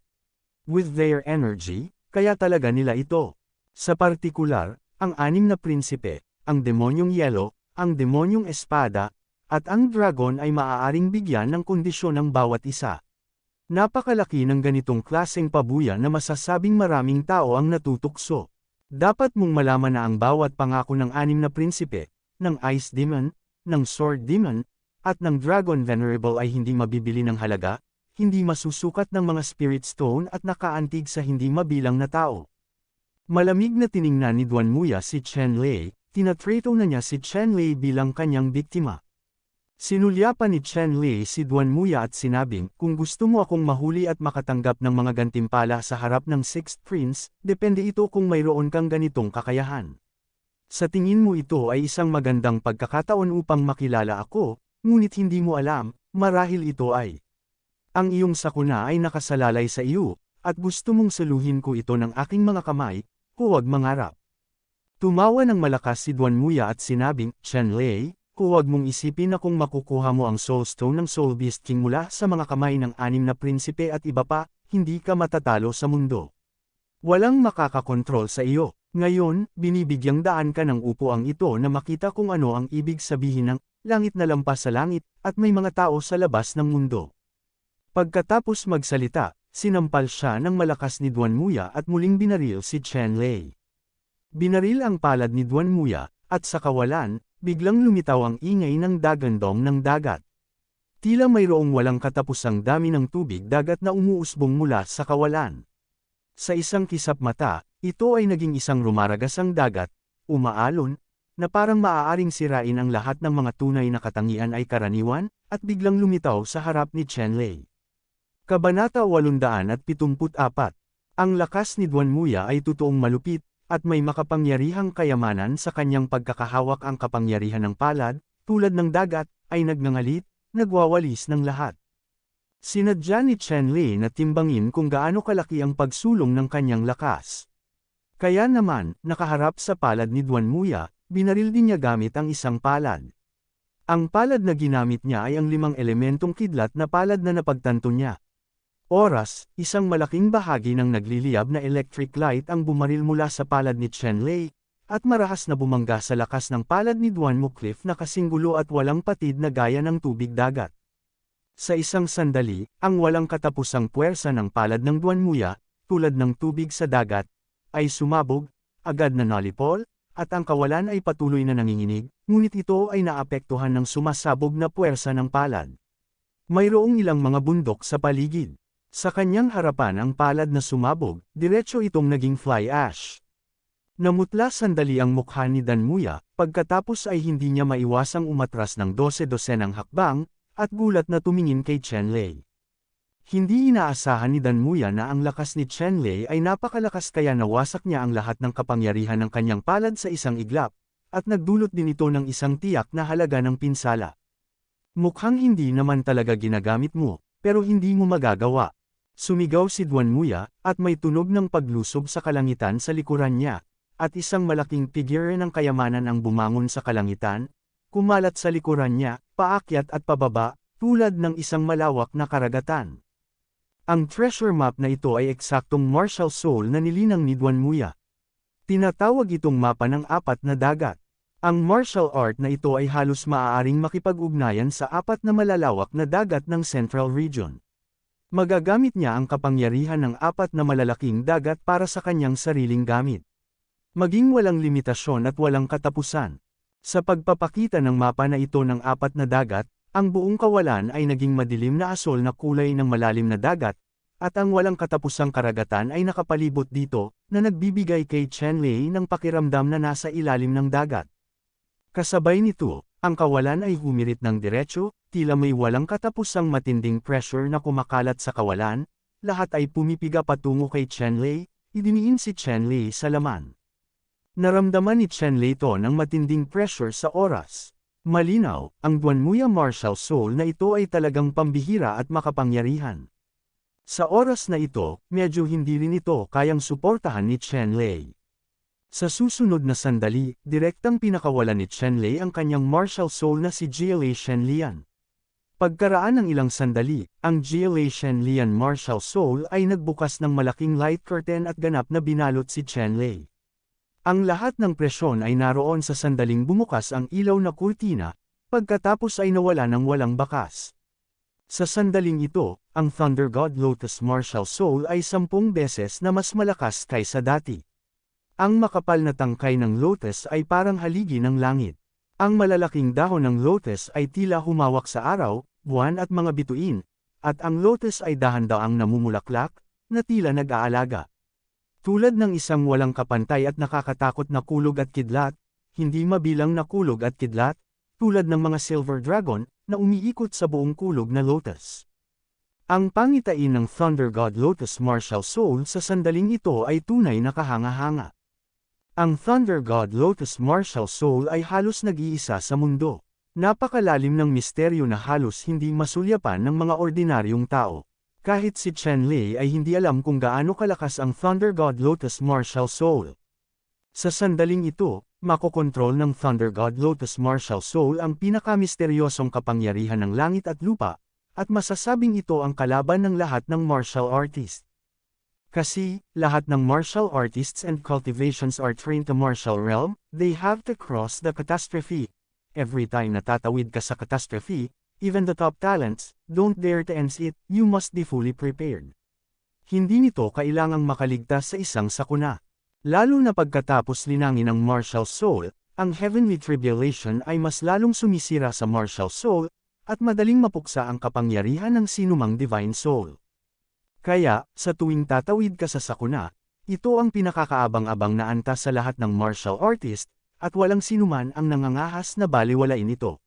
With their energy, kaya talaga nila ito. Sa partikular, ang anim na prinsipe, ang demonyong yelo, ang demonyong espada, at ang dragon ay maaaring bigyan ng kondisyon ng bawat isa. Napakalaki ng ganitong klaseng pabuya na masasabing maraming tao ang natutukso. Dapat mong malaman na ang bawat pangako ng anim na prinsipe, ng Ice Demon, ng Sword Demon, at ng Dragon Venerable ay hindi mabibili ng halaga, hindi masusukat ng mga Spirit Stone at nakaantig sa hindi mabilang na tao. Malamig na tiningnan ni Duan Muya si Chen Lei, tinatrato na niya si Chen Lei bilang kanyang biktima. Sinulyapan ni Chen Lei si Duan Muya at sinabing, kung gusto mo akong mahuli at makatanggap ng mga gantimpala sa harap ng Sixth Prince, depende ito kung mayroon kang ganitong kakayahan. Sa tingin mo ito ay isang magandang pagkakataon upang makilala ako, ngunit hindi mo alam, marahil ito ay ang iyong sakuna ay nakasalalay sa iyo, at gusto mong saluhin ko ito ng aking mga kamay, huwag mangarap. Tumawa ng malakas si Duan Muya at sinabing, Chen Lei, huwag mong isipin na kung makukuha mo ang Soul Stone ng Soul Beast King mula sa mga kamay ng anim na prinsipe at iba pa, hindi ka matatalo sa mundo. Walang makakakontrol sa iyo. Ngayon, binibigyang daan ka ng upuang ito na makita kung ano ang ibig sabihin ng langit na lampas sa langit, at may mga tao sa labas ng mundo. Pagkatapos magsalita, sinampal siya ng malakas ni Duan Muya at muling binaril si Chen Lei. Binaril ang palad ni Duan Muya, at sa kawalan, biglang lumitaw ang ingay ng dagandong ng dagat. Tila mayroong walang katapusang dami ng tubig dagat na umuusbong mula sa kawalan. Sa isang kisap mata, ito ay naging isang rumaragasang dagat, umaalon, na parang maaaring sirain ang lahat ng mga tunay na katangian ay karaniwan, at biglang lumitaw sa harap ni Chen Lei. Kabanata 874. Ang lakas ni Duan Muya ay totoong malupit, at may makapangyarihang kayamanan sa kanyang pagkakahawak. Ang kapangyarihan ng palad, tulad ng dagat, ay nagngangalit, nagwawalis ng lahat. Sinadya ni Chen Lei na timbangin kung gaano kalaki ang pagsulong ng kanyang lakas. Kaya naman, nakaharap sa palad ni Duan Muya, binaril din niya gamit ang isang palad. Ang palad na ginamit niya ay ang 5 elementong kidlat na palad na napagtanto niya. Oras, isang malaking bahagi ng nagliliyab na electric light ang bumaril mula sa palad ni Chen Lei, at marahas na bumangga sa lakas ng palad ni Duan Mucliffe na kasinggulo at walang patid na gaya ng tubig dagat. Sa isang sandali, ang walang katapusang puwersa ng palad ng Duan Muya, tulad ng tubig sa dagat, ay sumabog, agad na nalipol, at ang kawalan ay patuloy na nanginginig, ngunit ito ay naapektuhan ng sumasabog na puwersa ng palad. Mayroong ilang mga bundok sa paligid. Sa kanyang harapan ang palad na sumabog, diretso itong naging fly ash. Namutla sandali ang mukha ni Dan Muya, pagkatapos ay hindi niya maiwasang umatras ng 12-dosenang hakbang, at gulat na tumingin kay Chen Lei. Hindi inaasahan ni Dan Muya na ang lakas ni Chen Lei ay napakalakas kaya nawasak niya ang lahat ng kapangyarihan ng kanyang palad sa isang iglap, at nagdulot din ito ng isang tiyak na halaga ng pinsala. Mukhang hindi naman talaga ginagamit mo, pero hindi mo magagawa. Sumigaw si Duan Muya, at may tunog ng paglusob sa kalangitan sa likuran niya, at isang malaking figure ng kayamanan ang bumangon sa kalangitan, kumalat sa likuran niya, paakyat at pababa, tulad ng isang malawak na karagatan. Ang treasure map na ito ay eksaktong martial soul na nilinang ni Duan Muya. Tinatawag itong mapa ng 4 na dagat. Ang martial art na ito ay halos maaaring makipag-ugnayan sa apat na malalawak na dagat ng Central Region. Magagamit niya ang kapangyarihan ng apat na malalaking dagat para sa kanyang sariling gamit. Maging walang limitasyon at walang katapusan. Sa pagpapakita ng mapa na ito ng apat na dagat, ang buong kawalan ay naging madilim na asol na kulay ng malalim na dagat, at ang walang katapusang karagatan ay nakapalibot dito, na nagbibigay kay Chenlei ng pakiramdam na nasa ilalim ng dagat. Kasabay nito, ang kawalan ay humirit ng diretso, tila may walang katapusang matinding pressure na kumakalat sa kawalan, lahat ay pumipiga patungo kay Chenlei, idiniin si Chenlei sa laman. Naramdaman ni Chenlei to ng matinding pressure sa oras. Malinaw, ang Duanmuya martial soul na ito ay talagang pambihira at makapangyarihan. Sa oras na ito, medyo hindi rin ito kayang suportahan ni Chenlei. Sa susunod na sandali, direktang pinakawalan ni Chenlei ang kanyang martial soul na si GLA Shenlian. Pagkaraan ng ilang sandali, ang GLA Shenlian martial soul ay nagbukas ng malaking light curtain at ganap na binalot si Chenlei. Ang lahat ng presyon ay naroon sa sandaling bumukas ang ilaw na kurtina, pagkatapos ay nawala ng walang bakas. Sa sandaling ito, ang Thunder God Lotus martial soul ay 10 beses na mas malakas kaysa dati. Ang makapal na tangkay ng lotus ay parang haligi ng langit. Ang malalaking dahon ng lotus ay tila humawak sa araw, buwan at mga bituin, at ang lotus ay dahan-daang namumulaklak, na tila nag-aalaga. Tulad ng isang walang kapantay at nakakatakot na kulog at kidlat, hindi mabilang na kulog at kidlat, tulad ng mga silver dragon, na umiikot sa buong kulog na lotus. Ang pangitain ng Thunder God Lotus martial soul sa sandaling ito ay tunay na kahanga-hanga. Ang Thunder God Lotus martial soul ay halos nag-iisa sa mundo. Napakalalim ng misteryo na halos hindi masulyapan ng mga ordinaryong tao. Kahit si Chenlei ay hindi alam kung gaano kalakas ang Thunder God Lotus martial soul. Sa sandaling ito, makokontrol ng Thunder God Lotus martial soul ang pinakamisteryosong kapangyarihan ng langit at lupa, at masasabing ito ang kalaban ng lahat ng martial artist. Kasi, lahat ng martial artists and cultivations are trained to martial realm, they have to cross the catastrophe. Every time natatawid ka sa catastrophe, even the top talents, don't dare to ends it, you must be fully prepared. Hindi nito kailangang makaligtas sa isang sakuna. Lalo na pagkatapos linangin ng martial soul, ang heavenly tribulation ay mas lalong sumisira sa martial soul, at madaling mapuksa ang kapangyarihan ng sinumang divine soul. Kaya, sa tuwing tatawid ka sa sakuna, ito ang pinakakaabang-abang na antas sa lahat ng martial artist, at walang sinuman ang nangangahas na baliwalain ito.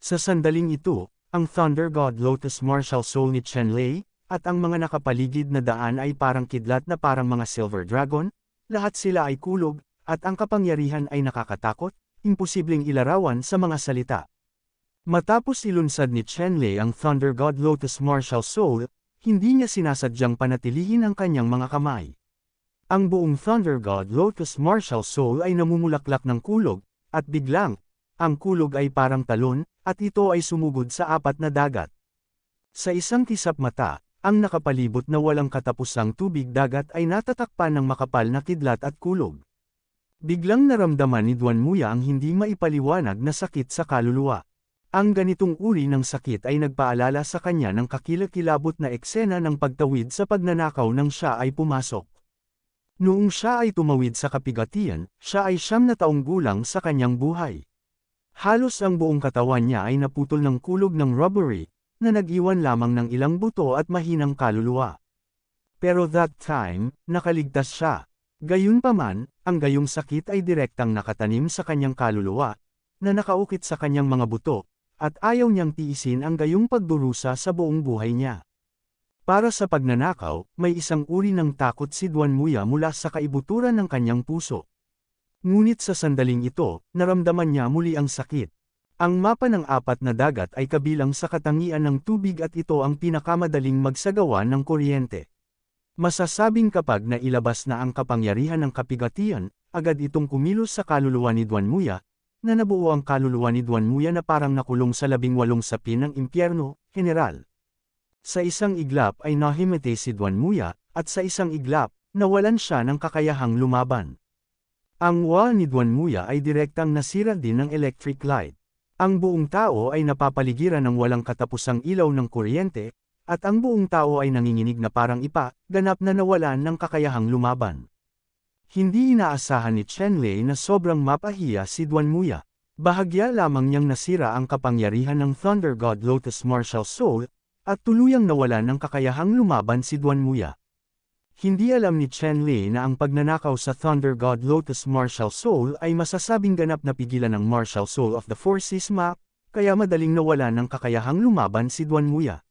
Sa sandaling ito, ang Thunder God Lotus martial soul ni Chenlei, at ang mga nakapaligid na daan ay parang kidlat na parang mga silver dragon, lahat sila ay kulog, at ang kapangyarihan ay nakakatakot, imposibleng ilarawan sa mga salita. Matapos ilunsad ni Chenlei ang Thunder God Lotus martial soul, hindi niya sinasadyang panatilihin ang kanyang mga kamay. Ang buong Thunder God Lotus martial soul ay namumulaklak ng kulog, at biglang, ang kulog ay parang talon, at ito ay sumugod sa apat na dagat. Sa isang kisap mata, ang nakapalibot na walang katapusang tubig dagat ay natatakpan ng makapal na kidlat at kulog. Biglang naramdaman ni Duanmuya ang hindi maipaliwanag na sakit sa kaluluwa. Ang ganitong uri ng sakit ay nagpaalala sa kanya ng kakilakilabot na eksena ng pagtawid sa pagnanakaw nang siya ay pumasok. Noong siya ay tumawid sa kapigatian, siya ay 9 na taong gulang sa kanyang buhay. Halos ang buong katawan niya ay naputol ng kulog ng robbery, na nag-iwan lamang ng ilang buto at mahinang kaluluwa. Pero that time, nakaligtas siya. Gayunpaman, ang gayong sakit ay direktang nakatanim sa kanyang kaluluwa, na nakaukit sa kanyang mga buto, at ayaw niyang tiisin ang gayong pagdurusa sa buong buhay niya. Para sa pagnanakaw, may isang uri ng takot si Duanmuya mula sa kaibuturan ng kanyang puso. Ngunit sa sandaling ito, naramdaman niya muli ang sakit. Ang mapa ng apat na dagat ay kabilang sa katangian ng tubig at ito ang pinakamadaling magsagawa ng kuryente. Masasabing kapag nailabas na ang kapangyarihan ng kapigatian, agad itong kumilos sa kaluluwa ni Duanmuya, na nabuo ang kaluluwa ni Duanmuya na parang nakulong sa 18 sapin ng impyerno, General. Sa isang iglap ay nahimete si Duanmuya, at sa isang iglap, nawalan siya ng kakayahang lumaban. Ang wall ni Duanmuya ay direktang nasira din ng electric light. Ang buong tao ay napapaligiran ng walang katapusang ilaw ng kuryente, at ang buong tao ay nanginginig na parang ipa, ganap na nawalan ng kakayahang lumaban. Hindi inaasahan ni Chenlei na sobrang mapahiya si Duanmuya. Bahagya lamang niyang nasira ang kapangyarihan ng Thunder God Lotus Martial Soul, at tuluyang nawalan ng kakayahang lumaban si Duanmuya. Hindi alam ni Chenlei na ang pagnanakaw sa Thunder God Lotus Martial Soul ay masasabing ganap na pigilan ng Martial Soul of the Forces map, kaya madaling nawalan ng kakayahang lumaban si Duanmuya.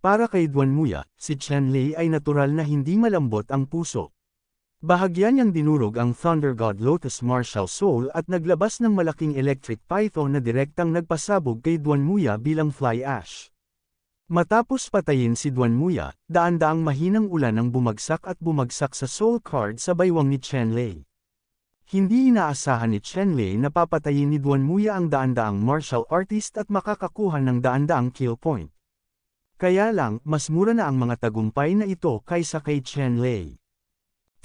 Para kay Duanmuya, si Chenlei ay natural na hindi malambot ang puso. Bahagya niyang dinurog ang Thunder God Lotus Martial Soul at naglabas ng malaking electric python na direktang nagpasabog kay Duanmuya bilang fly ash. Matapos patayin si Duanmuya, daan-daang mahinang ulan ang bumagsak at bumagsak sa soul card sa baywang ni Chenlei. Hindi inaasahan ni Chenlei na papatayin ni Duanmuya ang daan-daang martial artist at makakakuha ng daan-daang kill point. Kaya lang, mas mura na ang mga tagumpay na ito kaysa kay Chenlei.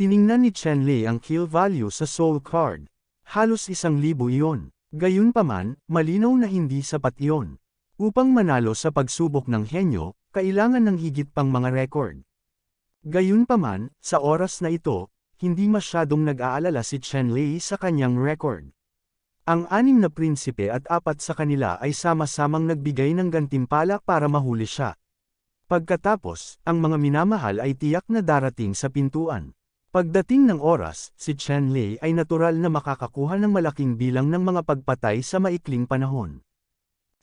Tiningnan ni Chenlei ang kill value sa soul card. Halos 1,000 iyon. Gayunpaman, malinaw na hindi sapat iyon. Upang manalo sa pagsubok ng henyo, kailangan ng higit pang mga record. Gayunpaman, sa oras na ito, hindi masyadong nag-aalala si Chenlei sa kanyang record. Ang 6 na prinsipe at 4 sa kanila ay sama-samang nagbigay ng gantimpala para mahuli siya. Pagkatapos, ang mga minamahal ay tiyak na darating sa pintuan. Pagdating ng oras, si Chenlei ay natural na makakakuha ng malaking bilang ng mga pagpatay sa maikling panahon.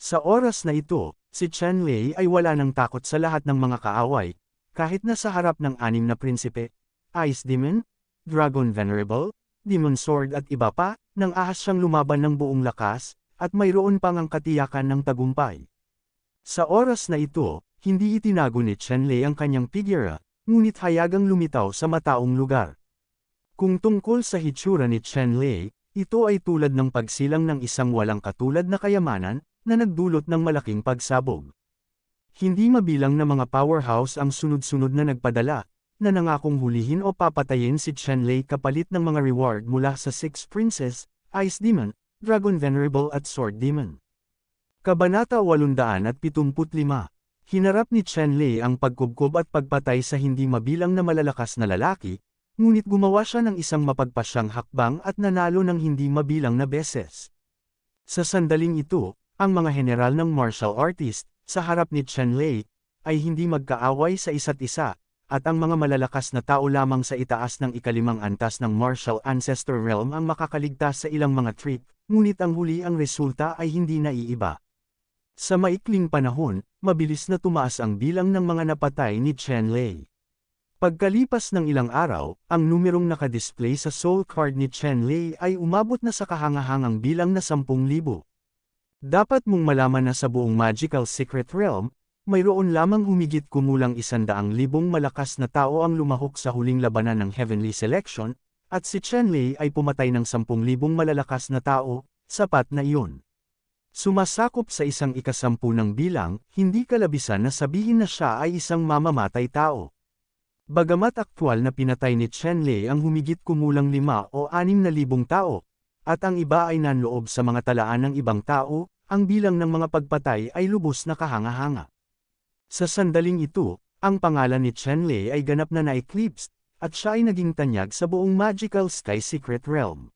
Sa oras na ito, si Chenlei ay wala ng takot sa lahat ng mga kaaway, kahit na sa harap ng 6 na prinsipe, Ice Demon, Dragon Venerable, Demon Sword at iba pa, nang ahas siyang lumaban ng buong lakas, at mayroon pang ang katiyakan ng tagumpay. Sa oras na ito, hindi itinago ni Chenlei ang kanyang figura, ngunit hayagang lumitaw sa mataong lugar. Kung tungkol sa hitsura ni Chenlei, ito ay tulad ng pagsilang ng isang walang katulad na kayamanan, na nagdulot ng malaking pagsabog. Hindi mabilang na mga powerhouse ang sunod-sunod na nagpadala, na nangakong hulihin o papatayin si Chenlei kapalit ng mga reward mula sa 6 Princes, Ice Demon, Dragon Venerable at Sword Demon. Kabanata 875. Hinarap ni Chenlei ang pagkubkob at pagpatay sa hindi mabilang na malalakas na lalaki, ngunit gumawa siya ng isang mapagpasyang hakbang at nanalo ng hindi mabilang na beses. Sa sandaling ito, ang mga general ng martial artist, sa harap ni Chenlei, ay hindi magkaaway sa isa't isa, at ang mga malalakas na tao lamang sa itaas ng ika-5 antas ng martial ancestor realm ang makakaligtas sa ilang mga trick, ngunit ang huli ang resulta ay hindi naiiba. Sa maikling panahon, mabilis na tumaas ang bilang ng mga napatay ni Chenlei. Pagkalipas ng ilang araw, ang numerong nakadisplay sa soul card ni Chenlei ay umabot na sa kahangahangang bilang na 10,000. Dapat mong malaman na sa buong Magical Secret Realm, mayroon lamang humigit kumulang 100,000 malakas na tao ang lumahok sa huling labanan ng Heavenly Selection, at si Chenlei ay pumatay ng 10,000 malalakas na tao, sapat na iyon. Sumasakop sa isang ika-10 ng bilang, hindi kalabisan na sabihin na siya ay isang mamamatay tao. Bagamat aktwal na pinatay ni Chenlei ang humigit kumulang 5 o 6,000 tao, at ang iba ay nanloob sa mga talaan ng ibang tao, ang bilang ng mga pagpatay ay lubos na kahanga-hanga. Sa sandaling ito, ang pangalan ni Chenlei ay ganap na na-eclipsed, at siya ay naging tanyag sa buong Magical Sky Secret Realm.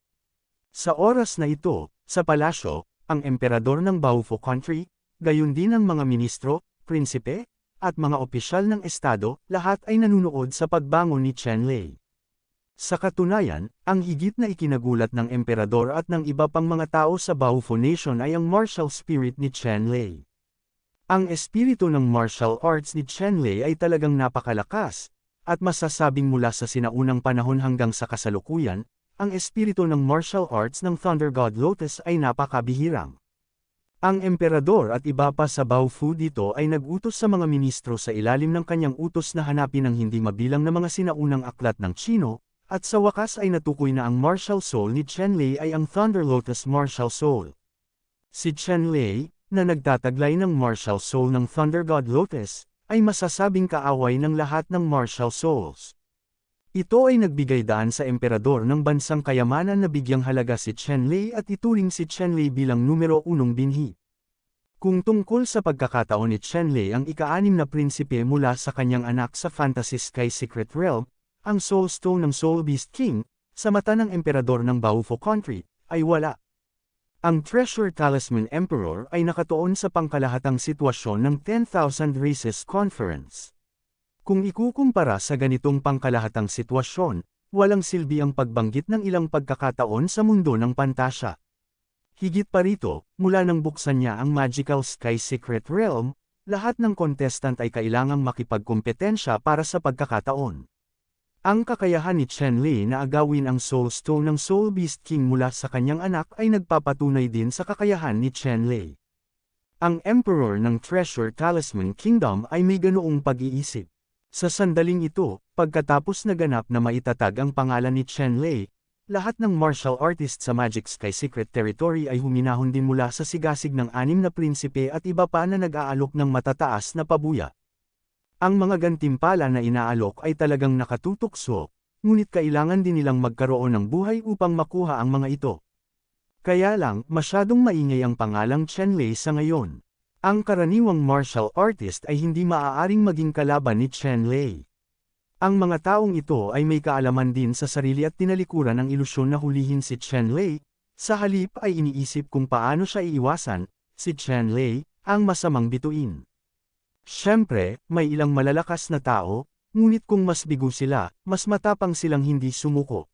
Sa oras na ito, sa palasyo, ang emperador ng Baufo Country, gayon din ang mga ministro, prinsipe, at mga opisyal ng estado, lahat ay nanunood sa pagbangon ni Chenlei. Sa katunayan, ang higit na ikinagulat ng emperador at ng iba pang mga tao sa Baufo Nation ay ang martial spirit ni Chenlei. Ang espiritu ng martial arts ni Chenlei ay talagang napakalakas, at masasabing mula sa sinaunang panahon hanggang sa kasalukuyan, ang espiritu ng martial arts ng Thunder God Lotus ay napakabihirang. Ang emperador at iba pa sa Baofu dito ay nag-utos sa mga ministro sa ilalim ng kanyang utos na hanapin ang hindi mabilang na mga sinaunang aklat ng Chino, at sa wakas ay natukoy na ang martial soul ni Chenlei ay ang Thunder Lotus martial soul. Si Chenlei, na nagtataglay ng martial soul ng Thunder God Lotus, ay masasabing kaaway ng lahat ng martial souls. Ito ay nagbigay daan sa emperador ng bansang kayamanan na bigyang halaga si Qianlei at ituring si Qianlei bilang numero 1 binhi. Kung tungkol sa pagkakataon ni Qianlei ang ika-6 na prinsipe mula sa kanyang anak sa Fantasy Sky Secret Realm, ang Soul Stone ng Soul Beast King, sa mata ng emperador ng Baufo Country, ay wala. Ang Treasure Talisman Emperor ay nakatuon sa pangkalahatang sitwasyon ng 10,000 Races Conference. Kung ikukumpara sa ganitong pangkalahatang sitwasyon, walang silbi ang pagbanggit ng ilang pagkakataon sa mundo ng pantasya. Higit pa rito, mula nang buksan niya ang Magical Sky Secret Realm, lahat ng contestant ay kailangang makipagkompetensya para sa pagkakataon. Ang kakayahan ni Qianlei na agawin ang Soul Stone ng Soul Beast King mula sa kanyang anak ay nagpapatunay din sa kakayahan ni Qianlei. Ang Emperor ng Treasure Talisman Kingdom ay may ganoong pag-iisip. Sa sandaling ito, pagkatapos naganap na maitatag ang pangalan ni Qianlei, lahat ng martial artist sa Magic Sky Secret Territory ay huminahon din mula sa sigasig ng 6 na prinsipe at iba pa na nag-aalok ng matataas na pabuya. Ang mga gantimpala na inaalok ay talagang nakatutokso, ngunit kailangan din nilang magkaroon ng buhay upang makuha ang mga ito. Kaya lang, masyadong maingay ang pangalang Qianlei sa ngayon. Ang karaniwang martial artist ay hindi maaaring maging kalaban ni Qianlei. Ang mga taong ito ay may kaalaman din sa sarili at tinalikuran ng ilusyon na hulihin si Qianlei, sa halip ay iniisip kung paano siya iiwasan, si Qianlei, ang masamang bituin. Siyempre, may ilang malalakas na tao, ngunit kung mas bigo sila, mas matapang silang hindi sumuko.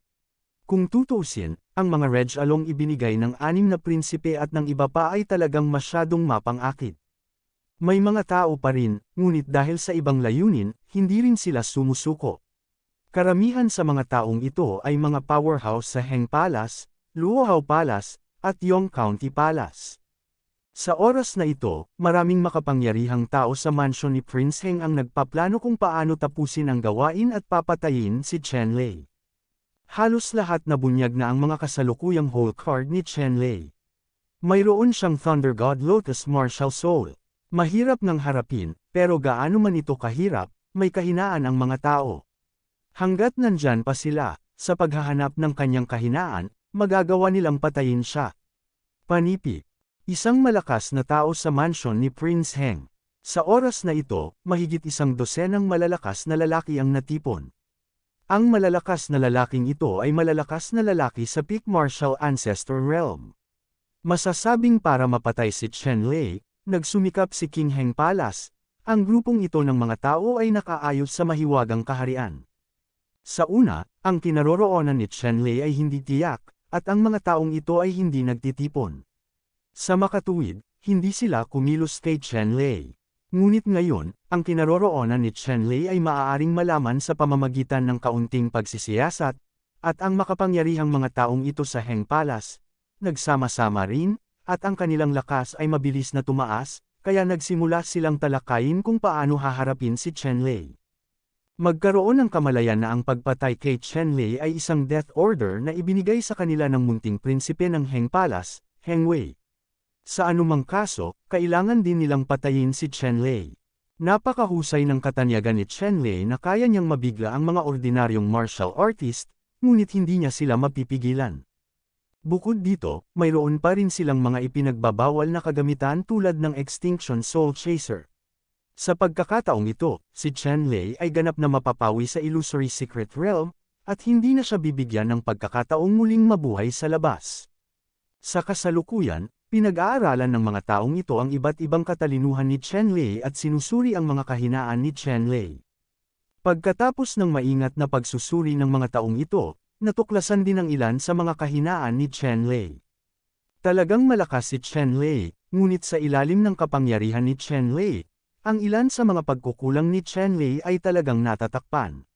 Kung tutuusin, ang mga Reg Along ibinigay ng 6 na prinsipe at ng iba pa ay talagang masyadong mapang-akit. May mga tao pa rin, ngunit dahil sa ibang layunin, hindi rin sila sumusuko. Karamihan sa mga taong ito ay mga powerhouse sa Heng Palace, Luohao Palace, at Yong County Palace. Sa oras na ito, maraming makapangyarihang tao sa mansyon ni Prince Heng ang nagpaplano kung paano tapusin ang gawain at papatayin si Qianlei. Halos lahat na bunyag na ang mga kasalukuyang whole card ni Qianlei. Mayroon siyang Thunder God Lotus Martial Soul. Mahirap ngang harapin, pero gaano man ito kahirap, may kahinaan ang mga tao. Hanggat nandyan pa sila, sa paghahanap ng kanyang kahinaan, magagawa nilang patayin siya. Panipi. Isang malakas na tao sa mansyon ni Prince Heng. Sa oras na ito, mahigit 100 malalakas na lalaki ang natipon. Ang malalakas na lalaking ito ay malalakas na lalaki sa peak martial ancestor realm. Masasabing para mapatay si Qianlei, nagsumikap si King Heng Palace. Ang grupong ito ng mga tao ay nakaayos sa mahiwagang kaharian. Sa una, ang kinaroroonan ni Qianlei ay hindi tiyak, at ang mga taong ito ay hindi nagtitipon. Sa makatuwid, hindi sila kumilos kay Qianlei. Ngunit ngayon, ang kinaroroonan ni Qianlei ay maaaring malaman sa pamamagitan ng kaunting pagsisiyasat, at ang makapangyarihang mga taong ito sa Heng Palace, nagsama-sama rin, at ang kanilang lakas ay mabilis na tumaas, kaya nagsimula silang talakayin kung paano haharapin si Qianlei. Magkaroon ng kamalayan na ang pagpatay kay Qianlei ay isang death order na ibinigay sa kanila ng munting prinsipe ng Heng Palace, Heng Wei. Sa anumang kaso, kailangan din nilang patayin si Qianlei. Napakahusay ng katanyagan ni Qianlei na kaya niyang mabigla ang mga ordinaryong martial artist, ngunit hindi niya sila mapipigilan. Bukod dito, mayroon pa rin silang mga ipinagbabawal na kagamitan tulad ng Extinction Soul Chaser. Sa pagkakataong ito, si Qianlei ay ganap na mapapawi sa Illusory Secret Realm, at hindi na siya bibigyan ng pagkakataong muling mabuhay sa labas. Sa kasalukuyan, pinag-aaralan ng mga taong ito ang iba't ibang katalinuhan ni Qianlei at sinusuri ang mga kahinaan ni Qianlei. Pagkatapos ng maingat na pagsusuri ng mga taong ito, natuklasan din ang ilan sa mga kahinaan ni Qianlei. Talagang malakas si Qianlei, ngunit sa ilalim ng kapangyarihan ni Qianlei, ang ilan sa mga pagkukulang ni Qianlei ay talagang natatakpan.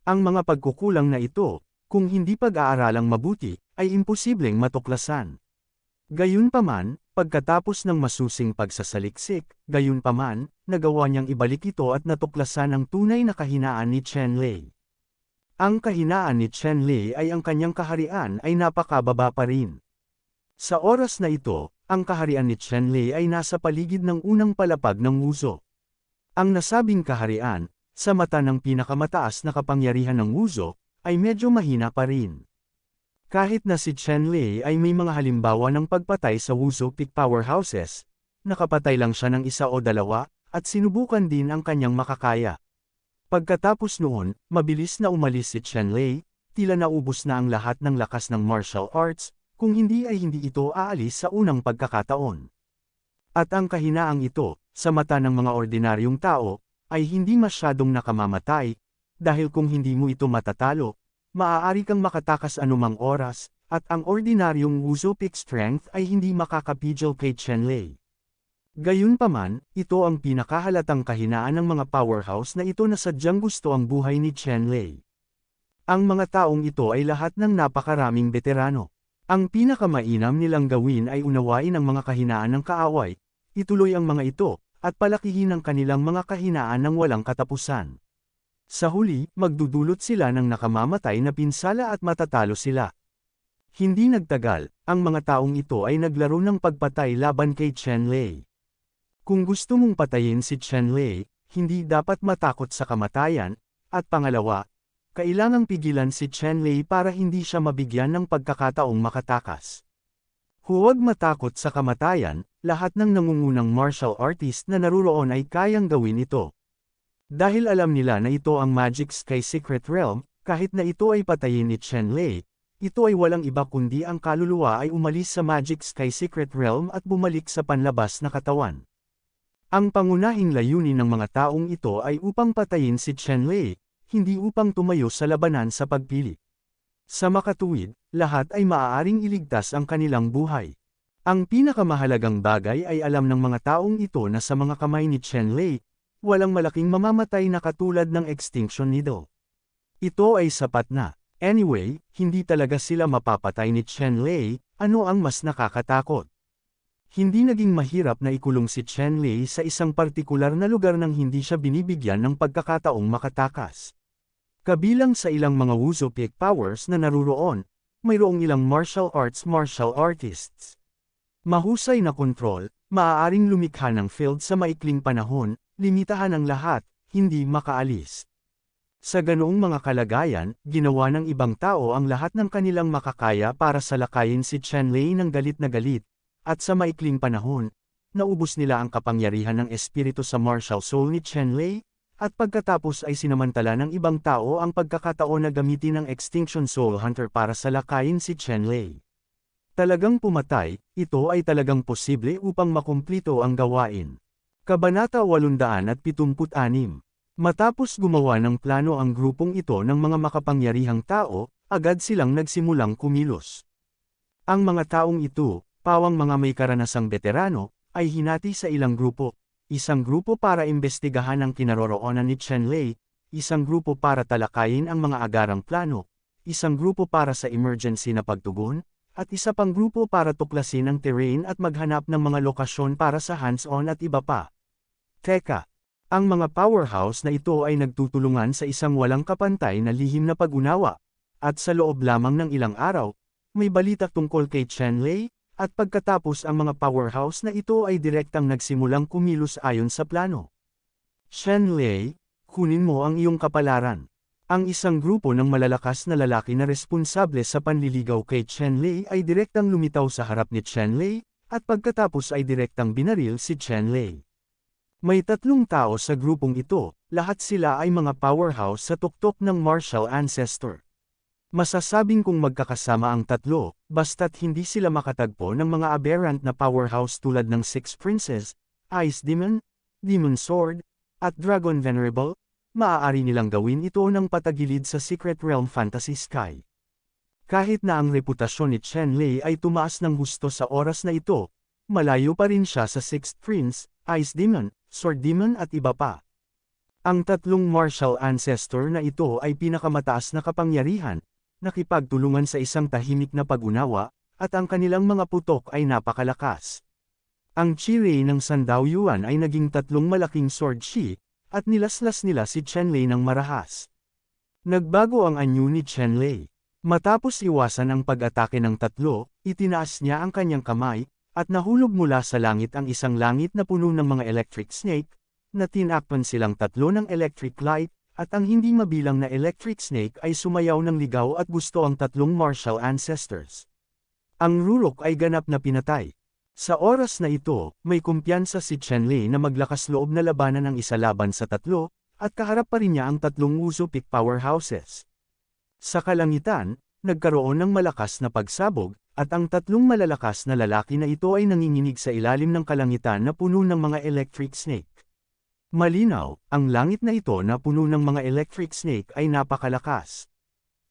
Ang mga pagkukulang na ito, kung hindi pag-aaralang mabuti, ay imposibleng matuklasan. Gayunpaman, pagkatapos ng masusing pagsasaliksik, gayunpaman, nagawa niyang ibalik ito at natuklasan ang tunay na kahinaan ni Qianlei. Ang kahinaan ni Qianlei ay ang kanyang kaharian ay napakababa pa rin. Sa oras na ito, ang kaharian ni Qianlei ay nasa paligid ng unang palapag ng Wuzo. Ang nasabing kaharian, sa mata ng pinakamataas na kapangyarihan ng Wuzhou, ay medyo mahina pa rin. Kahit na si Chen Lei ay may mga halimbawa ng pagpatay sa Wuzhou peak powerhouses, nakapatay lang siya ng isa o dalawa, at sinubukan din ang kanyang makakaya. Pagkatapos noon, mabilis na umalis si Chen Lei, tila naubos na ang lahat ng lakas ng martial arts, kung hindi ay hindi ito aalis sa unang pagkakataon. At ang kahinaang ito, sa mata ng mga ordinaryong tao, ay hindi masyadong nakamamatay, dahil kung hindi mo ito matatalo, maaari kang makatakas anumang oras, at ang ordinaryong Wuzhou peak strength ay hindi makakapigil kay Chen Lei. Gayunpaman, ito ang pinakahalatang kahinaan ng mga powerhouse na ito na sadyang gusto ang buhay ni Chen Lei. Ang mga taong ito ay lahat ng napakaraming veterano. Ang pinakamainam nilang gawin ay unawain ang mga kahinaan ng kaaway, ituloy ang mga ito, at palakihin ang kanilang mga kahinaan ng walang katapusan. Sa huli, magdudulot sila ng nakamamatay na pinsala at matatalo sila. Hindi nagtagal, ang mga taong ito ay naglaro ng pagpatay laban kay Chen Lei. Kung gusto mong patayin si Chen Lei, hindi dapat matakot sa kamatayan, at pangalawa, kailangang pigilan si Chen Lei para hindi siya mabigyan ng pagkakataong makatakas. Huwag matakot sa kamatayan, lahat ng nangungunang martial artist na naruroon ay kayang gawin ito. Dahil alam nila na ito ang Magic Sky Secret Realm, kahit na ito ay patayin ni Chen Lei, ito ay walang iba kundi ang kaluluwa ay umalis sa Magic Sky Secret Realm at bumalik sa panlabas na katawan. Ang pangunahing layunin ng mga taong ito ay upang patayin si Chen Lei, hindi upang tumayo sa labanan sa pagpili. Sa makatuwid, lahat ay maaaring iligtas ang kanilang buhay. Ang pinakamahalagang bagay ay alam ng mga taong ito na sa mga kamay ni Chen Lei, walang malaking mamamatay na katulad ng Extinction Needle. Ito ay sapat na. Anyway, hindi talaga sila mapapatay ni Chen Lei, ano ang mas nakakatakot? Hindi naging mahirap na ikulong si Chen Lei sa isang partikular na lugar nang hindi siya binibigyan ng pagkakataong makatakas. Kabilang sa ilang mga Wuzhou peak powers na naruroon, mayroong ilang martial artists. Mahusay na kontrol, maaaring lumikha ng field sa maikling panahon, limitahan ang lahat, hindi makaalis. Sa ganoong mga kalagayan, ginawa ng ibang tao ang lahat ng kanilang makakaya para salakayin si Chen Lei ng galit na galit, at sa maikling panahon, naubos nila ang kapangyarihan ng espiritu sa martial soul ni Chen Lei, at pagkatapos ay sinamantala ng ibang tao ang pagkakataon na gamitin ng Extinction Soul Hunter para salakayin si Chen Lei. Talagang pumatay, ito ay talagang posible upang makumplito ang gawain. Kabanata 876. Matapos gumawa ng plano ang grupong ito ng mga makapangyarihang tao, agad silang nagsimulang kumilos. Ang mga taong ito, pawang mga may karanasang veterano, ay hinati sa ilang grupo. Isang grupo para imbestigahan ang kinaroroonan ni Chen Lei, isang grupo para talakayin ang mga agarang plano, isang grupo para sa emergency na pagtugon, at isa pang grupo para tuklasin ang terrain at maghanap ng mga lokasyon para sa hands-on at iba pa. Teka, ang mga powerhouse na ito ay nagtutulungan sa isang walang kapantay na lihim na pag-unawa, at sa loob lamang ng ilang araw, may balita tungkol kay Chen Lei, at pagkatapos ang mga powerhouse na ito ay direktang nagsimulang kumilos ayon sa plano. Chen Lei, kunin mo ang iyong kapalaran. Ang isang grupo ng malalakas na lalaki na responsable sa panliligaw kay Chen Lei ay direktang lumitaw sa harap ni Chen Lei, at pagkatapos ay direktang binaril si Chen Lei. May 3 tao sa grupong ito, lahat sila ay mga powerhouse sa tuktok ng martial ancestor. Masasabing kung magkakasama ang 3, basta't hindi sila makatagpo ng mga aberrant na powerhouse tulad ng Six Princes, Ice Demon, Demon Sword, at Dragon Venerable, maaari nilang gawin ito ng patagilid sa Secret Realm Fantasy Sky. Kahit na ang reputasyon ni Chen Lei ay tumaas ng husto sa oras na ito, malayo pa rin siya sa Sixth Prince, Ice Demon, Sword Demon at iba pa. Ang 3 martial ancestor na ito ay pinakamataas na kapangyarihan, nakipagtulungan sa isang tahimik na pag-unawa, at ang kanilang mga putok ay napakalakas. Ang Qi-Ray ng Sandao Yuan ay naging 3 malaking sword Qi, at nilaslas nila si Chen Lei ng marahas. Nagbago ang anyo ni Chen Lei. Matapos iwasan ang pag-atake ng 3, itinaas niya ang kanyang kamay, at nahulog mula sa langit ang isang langit na puno ng mga electric snake, na tinakpan silang tatlo ng electric light, at ang hindi mabilang na electric snake ay sumayaw ng ligaw at gusto ang tatlong martial ancestors. Ang rurok ay ganap na pinatay. Sa oras na ito, may kumpiyansa si Chenlei na maglakas loob na labanan ang isa laban sa tatlo, at kaharap pa rin niya ang tatlong Wushu Peak powerhouses. Sa kalangitan, nagkaroon ng malakas na pagsabog, at ang tatlong malalakas na lalaki na ito ay nanginginig sa ilalim ng kalangitan na puno ng mga electric snake. Malinaw, ang langit na ito na puno ng mga electric snake ay napakalakas.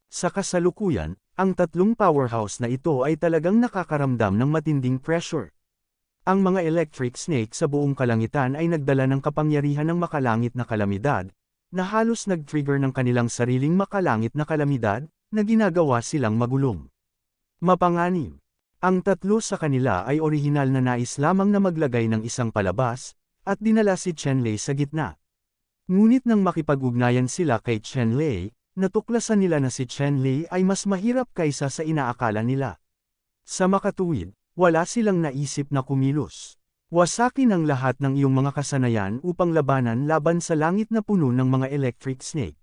Sa kasalukuyan, ang tatlong powerhouse na ito ay talagang nakakaramdam ng matinding pressure. Ang mga electric snake sa buong kalangitan ay nagdala ng kapangyarihan ng makalangit na kalamidad, na halos nag-trigger ng kanilang sariling makalangit na kalamidad, na ginagawa silang magulong. Mapanganib. Ang tatlo sa kanila ay orihinal na nais lamang na maglagay ng isang palabas, at dinala si Chenlei sa gitna. Ngunit nang makipag-ugnayan sila kay Chenlei, natuklasan nila na si Chenlei ay mas mahirap kaysa sa inaakala nila. Sa makatuwid, wala silang naisip na kumilos. Wasakin ang lahat ng iyong mga kasanayan upang labanan laban sa langit na puno ng mga electric snake.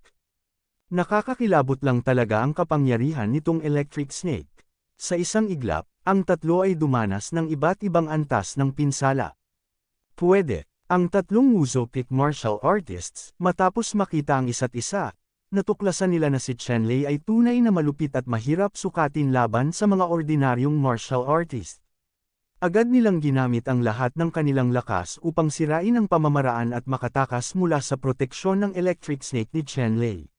Nakakakilabot lang talaga ang kapangyarihan nitong electric snake. Sa isang iglap, ang tatlo ay dumanas ng iba't ibang antas ng pinsala. Pwede, ang tatlong Wushu Peak martial artists, matapos makita ang isa't isa, natuklasan nila na si Chenlei ay tunay na malupit at mahirap sukatin laban sa mga ordinaryong martial artist. Agad nilang ginamit ang lahat ng kanilang lakas upang sirain ang pamamaraan at makatakas mula sa proteksyon ng electric snake ni Chenlei.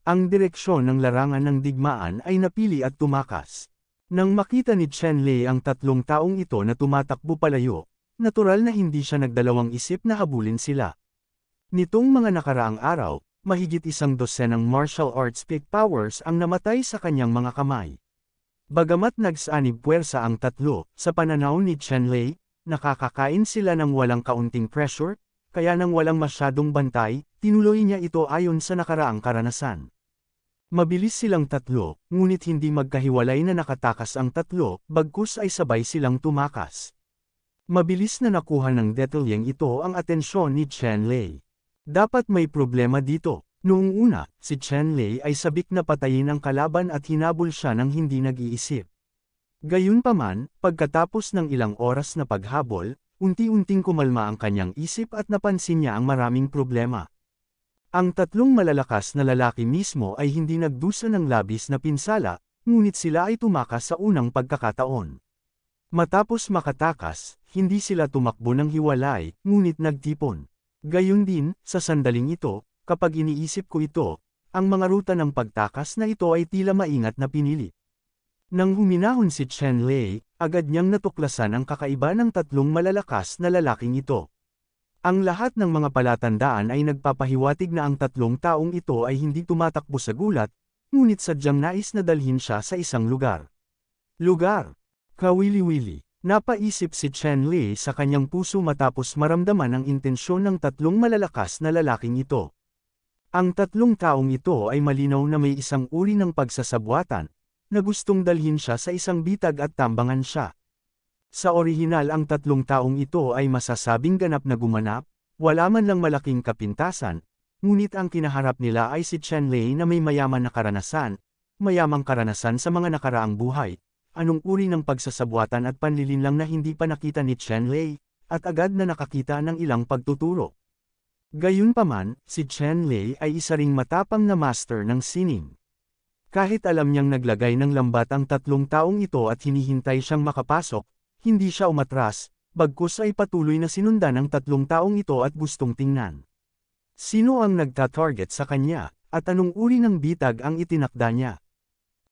Ang direksyon ng larangan ng digmaan ay napili at tumakas. Nang makita ni Chenlei ang tatlong taong ito na tumatakbo palayo, natural na hindi siya nagdalawang isip na habulin sila. Nitong mga nakaraang araw, mahigit 100 ng martial arts peak powers ang namatay sa kanyang mga kamay. Bagamat nagsanib puwersa ang tatlo, sa pananaw ni Chenlei, nakakakain sila ng walang kaunting pressure, kaya nang walang masyadong bantay, tinuloy niya ito ayon sa nakaraang karanasan. Mabilis silang tatlo, ngunit hindi magkahiwalay na nakatakas ang tatlo, bagkus ay sabay silang tumakas. Mabilis na nakuha ng detalyeng ito ang atensyon ni Chenlei. Dapat may problema dito. Noong una, si Chenlei ay sabik na patayin ang kalaban at hinabol siya ng hindi nag-iisip. Gayunpaman, pagkatapos ng ilang oras na paghabol, unti-unting kumalma ang kanyang isip at napansin niya ang maraming problema. Ang tatlong malalakas na lalaki mismo ay hindi nagdusa ng labis na pinsala, ngunit sila ay tumakas sa unang pagkakataon. Matapos makatakas, hindi sila tumakbo ng hiwalay, ngunit nagtipon. Gayon din, sa sandaling ito, kapag iniisip ko ito, ang mga ruta ng pagtakas na ito ay tila maingat na pinili. Nang huminahon si Chenlei, agad niyang natuklasan ang kakaiba ng tatlong malalakas na lalaking ito. Ang lahat ng mga palatandaan ay nagpapahiwatig na ang tatlong taong ito ay hindi tumatakbo sa gulat, ngunit sadyang nais na dalhin siya sa isang lugar. Lugar. Kawili-wili. Napaisip si Chenlei sa kanyang puso matapos maramdaman ang intensyon ng tatlong malalakas na lalaking ito. Ang tatlong taong ito ay malinaw na may isang uri ng pagsasabwatan, na gustong dalhin siya sa isang bitag at tambangan siya. Sa orihinal ang tatlong taong ito ay masasabing ganap na gumanap, wala man lang malaking kapintasan, ngunit ang kinaharap nila ay si Chenlei na may mayaman na karanasan, mayamang karanasan sa mga nakaraang buhay, anong uri ng pagsasabwatan at panlilinlang na hindi pa nakita ni Chenlei, at agad na nakakita ng ilang pagtuturo. Gayunpaman, si Chenlei ay isa ring matapang na master ng sining. Kahit alam niyang naglagay ng lambat ang tatlong taong ito at hinihintay siyang makapasok, hindi siya umatras, bagkus ay patuloy na sinundan ng tatlong taong ito at gustong tingnan. Sino ang nagta-target sa kanya, at anong uri ng bitag ang itinakda niya?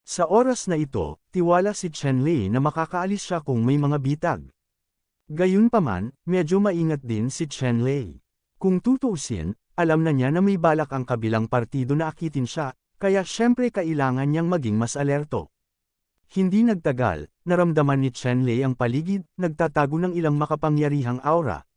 Sa oras na ito, tiwala si Chenlei na makakaalis siya kung may mga bitag. Gayunpaman, medyo maingat din si Chenlei. Kung tutuusin, alam na niya na may balak ang kabilang partido na akitin siya, kaya syempre kailangan niyang maging mas alerto. Hindi nagtagal, naramdaman ni Chenlei ang paligid, nagtatago ng ilang makapangyarihang aura.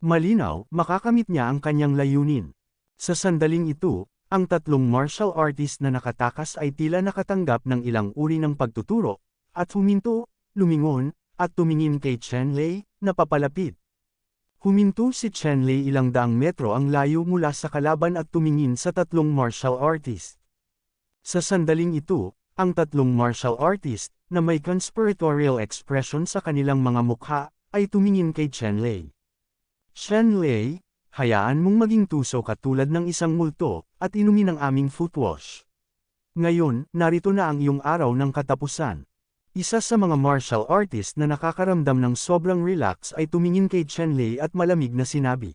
Malinaw, makakamit niya ang kanyang layunin. Sa sandaling ito, ang tatlong martial artist na nakatakas ay tila nakatanggap ng ilang uri ng pagtuturo, at huminto, lumingon, at tumingin kay Chenlei, na papalapit. Huminto si Chen Lei ilang daang metro ang layo mula sa kalaban at tumingin sa tatlong martial artist. Sa sandaling ito, ang tatlong martial artist, na may conspiratorial expression sa kanilang mga mukha, ay tumingin kay Chen Lei. Chen Lei, hayaan mong maging tuso katulad ng isang multo, at inumin ang aming footwash. Ngayon, narito na ang iyong araw ng katapusan. Isa sa mga martial artist na nakakaramdam ng sobrang relax ay tumingin kay Chen Lei at malamig na sinabi.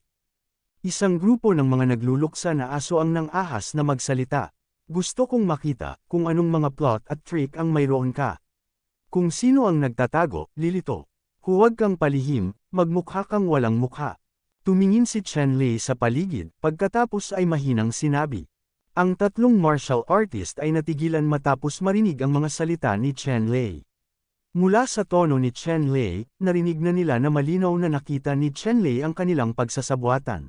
Isang grupo ng mga nagluluksa na aso ang nang ahas na magsalita. Gusto kong makita kung anong mga plot at trick ang mayroon ka. Kung sino ang nagtatago, lilito. Huwag kang palihim, magmukha kang walang mukha. Tumingin si Chen Lei sa paligid, pagkatapos ay mahinang sinabi. Ang tatlong martial artist ay natigilan matapos marinig ang mga salita ni Chen Lei. Mula sa tono ni Chen Lei, narinig na nila na malinaw na nakita ni Chen Lei ang kanilang pagsasabuatan.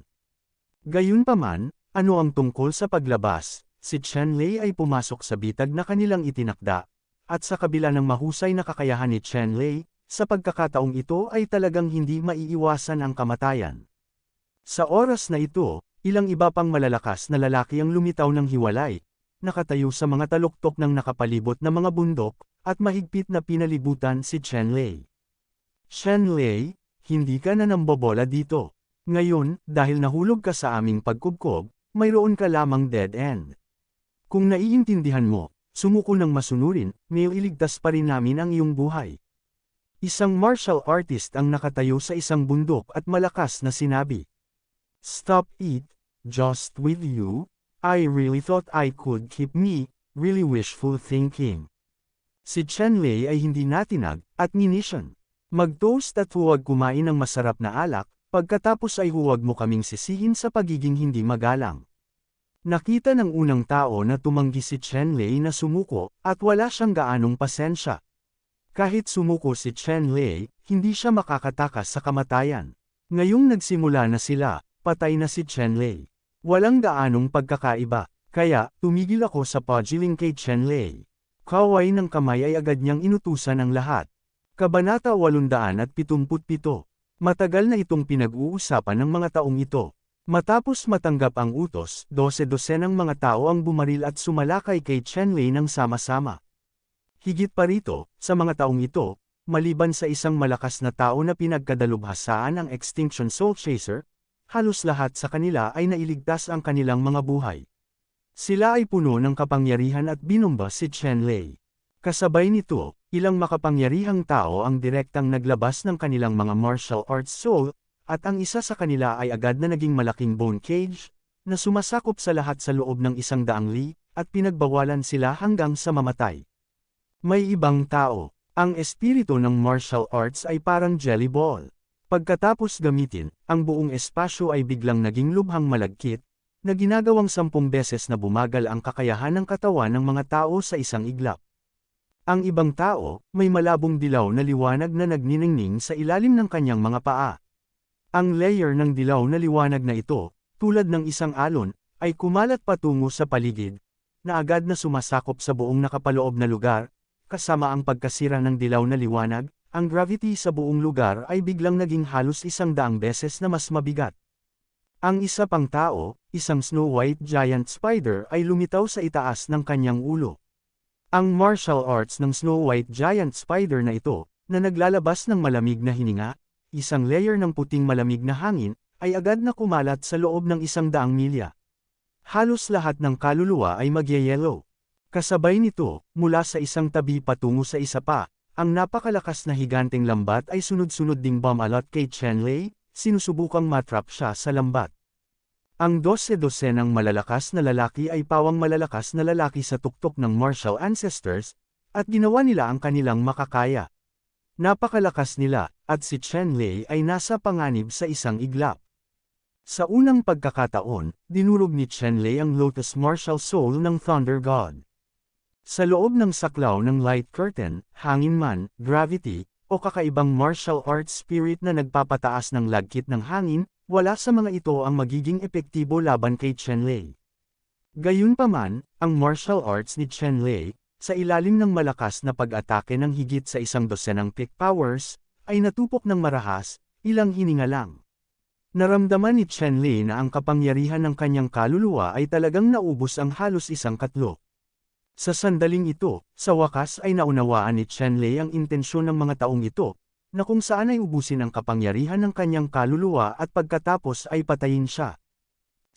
Gayunpaman, ano ang tungkol sa paglabas, si Chen Lei ay pumasok sa bitag na kanilang itinakda, at sa kabila ng mahusay na kakayahan ni Chen Lei, sa pagkakataong ito ay talagang hindi maiiwasan ang kamatayan. Sa oras na ito, ilang iba pang malalakas na lalaki ang lumitaw ng hiwalay, nakatayo sa mga taluktok ng nakapalibot na mga bundok, at mahigpit na pinalibutan si Chen Lei. Chen Lei, hindi ka na nambobola dito. Ngayon, dahil nahulog ka sa aming pagkubkob, mayroon ka lamang dead end. Kung naiintindihan mo, sumuko ng masunurin, ngayon iligtas pa rin namin ang iyong buhay. Isang martial artist ang nakatayo sa isang bundok at malakas na sinabi. Stop it, just with you, I really thought I could keep me, really wishful thinking. Si Chen Lei ay hindi natinag, at ninisyon. Mag-toast at huwag kumain ng masarap na alak, pagkatapos ay huwag mo kaming sisihin sa pagiging hindi magalang. Nakita ng unang tao na tumanggi si Chen Lei na sumuko, at wala siyang gaanong pasensya. Kahit sumuko si Chen Lei, hindi siya makakatakas sa kamatayan. Ngayong nagsimula na sila, patay na si Chen Lei. Walang gaanong pagkakaiba, kaya tumigil ako sa pugiling kay Chen Lei. Kaway ng kamay ay agad niyang inutusan ang lahat. Kabanata 877. Matagal na itong pinag-uusapan ng mga taong ito. Matapos matanggap ang utos, 12 ng mga tao ang bumaril at sumalakay kay Chen Lei ng sama-sama. Higit pa rito, sa mga taong ito, maliban sa isang malakas na tao na pinagkadalubhasaan ang Extinction Soul Chaser, halos lahat sa kanila ay nailigtas ang kanilang mga buhay. Sila ay puno ng kapangyarihan at binomba si Chen Lei. Kasabay nito, ilang makapangyarihang tao ang direktang naglabas ng kanilang mga martial arts soul, at ang isa sa kanila ay agad na naging malaking bone cage, na sumasakop sa lahat sa loob ng 100 li, at pinagbawalan sila hanggang sa mamatay. May ibang tao, ang espiritu ng martial arts ay parang jelly ball. Pagkatapos gamitin, ang buong espasyo ay biglang naging lubhang malagkit, na ginagawang 10 beses na bumagal ang kakayahan ng katawan ng mga tao sa isang iglap. Ang ibang tao, may malabong dilaw na liwanag na nagniningning sa ilalim ng kanyang mga paa. Ang layer ng dilaw na liwanag na ito, tulad ng isang alon, ay kumalat patungo sa paligid, na agad na sumasakop sa buong nakapaloob na lugar, kasama ang pagkasira ng dilaw na liwanag, ang gravity sa buong lugar ay biglang naging halos 100 beses na mas mabigat. Ang isa pang tao, isang Snow White giant spider ay lumitaw sa itaas ng kanyang ulo. Ang martial arts ng Snow White giant spider na ito, na naglalabas ng malamig na hininga, isang layer ng puting malamig na hangin, ay agad na kumalat sa loob ng 100 milya. Halos lahat ng kaluluwa ay magye-yellow. Kasabay nito, mula sa isang tabi patungo sa isa pa, ang napakalakas na higanteng lambat ay sunod-sunod ding bumalot kay Chen Lei, sinusubukang matrap siya sa lambat. Ang 12 ng malalakas na lalaki ay pawang malalakas na lalaki sa tuktok ng martial ancestors, at ginawa nila ang kanilang makakaya. Napakalakas nila, at si Chen Lei ay nasa panganib sa isang iglap. Sa unang pagkakataon, dinurog ni Chen Lei ang Lotus Martial Soul ng Thunder God. Sa loob ng saklaw ng Light Curtain, hangin man, gravity, o kakaibang martial arts spirit na nagpapataas ng lagkit ng hangin, wala sa mga ito ang magiging epektibo laban kay Chen Lei. Gayunpaman, ang martial arts ni Chen Lei, sa ilalim ng malakas na pag-atake ng higit sa 12 peak powers, ay natupok ng marahas, ilang hininga lang. Naramdaman ni Chen Lei na ang kapangyarihan ng kanyang kaluluwa ay talagang naubos ang halos 1/4. Sa sandaling ito, sa wakas ay naunawaan ni Chen Lei ang intensyon ng mga taong ito, na kung saan ay ubusin ang kapangyarihan ng kanyang kaluluwa at pagkatapos ay patayin siya.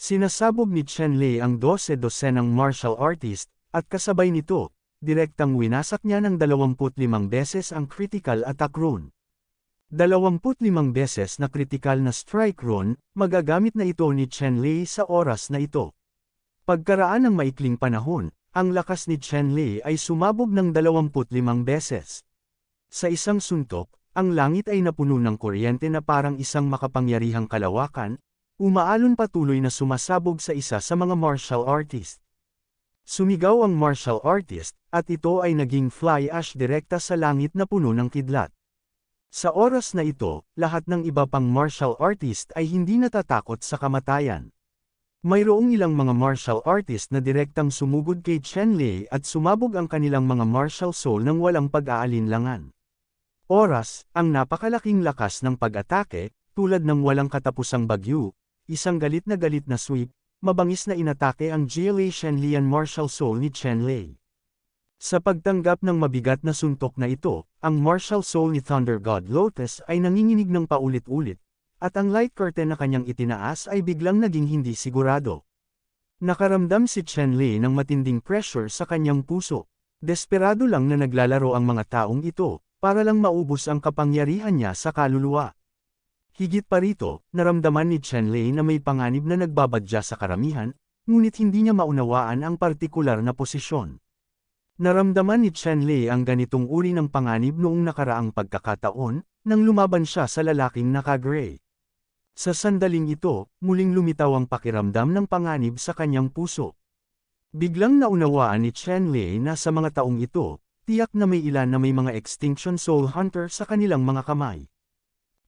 Sinasabog ni Chen Lei ang 12-dosenang martial artist, at kasabay nito, direktang winasak niya ng 25 beses ang critical attack rune. 25 beses na critical na strike rune, magagamit na ito ni Chen Lei sa oras na ito. Pagkaraan ng maikling panahon, ang lakas ni Chen Lei ay sumabog ng 25 beses. Sa isang suntok, ang langit ay napuno ng kuryente na parang isang makapangyarihang kalawakan, umaalon patuloy na sumasabog sa isa sa mga martial artist. Sumigaw ang martial artist, at ito ay naging fly ash direkta sa langit na puno ng kidlat. Sa oras na ito, lahat ng iba pang martial artist ay hindi natatakot sa kamatayan. Mayroong ilang mga martial artist na direktang sumugod kay Chen Lei at sumabog ang kanilang mga martial soul ng walang pag-aalinlangan. Oras, ang napakalaking lakas ng pag-atake, tulad ng walang katapusang bagyo, isang galit na sweep, mabangis na inatake ang GLA Shenlian martial soul ni Chen Lei. Sa pagtanggap ng mabigat na suntok na ito, ang martial soul ni Thunder God Lotus ay nanginginig ng paulit-ulit, at ang light curtain na kanyang itinaas ay biglang naging hindi sigurado. Nakaramdam si Chen Lei ng matinding pressure sa kanyang puso. Desperado lang na naglalaro ang mga taong ito, para lang maubos ang kapangyarihan niya sa kaluluwa. Higit pa rito, naramdaman ni Chen Lei na may panganib na nagbabadya sa karamihan, ngunit hindi niya maunawaan ang partikular na posisyon. Naramdaman ni Chen Lei ang ganitong uri ng panganib noong nakaraang pagkakataon, nang lumaban siya sa lalaking naka-gray. Sa sandaling ito, muling lumitaw ang pakiramdam ng panganib sa kanyang puso. Biglang naunawaan ni Chen Lei na sa mga taong ito, tiyak na may ilan na may mga Extinction Soul Hunter sa kanilang mga kamay.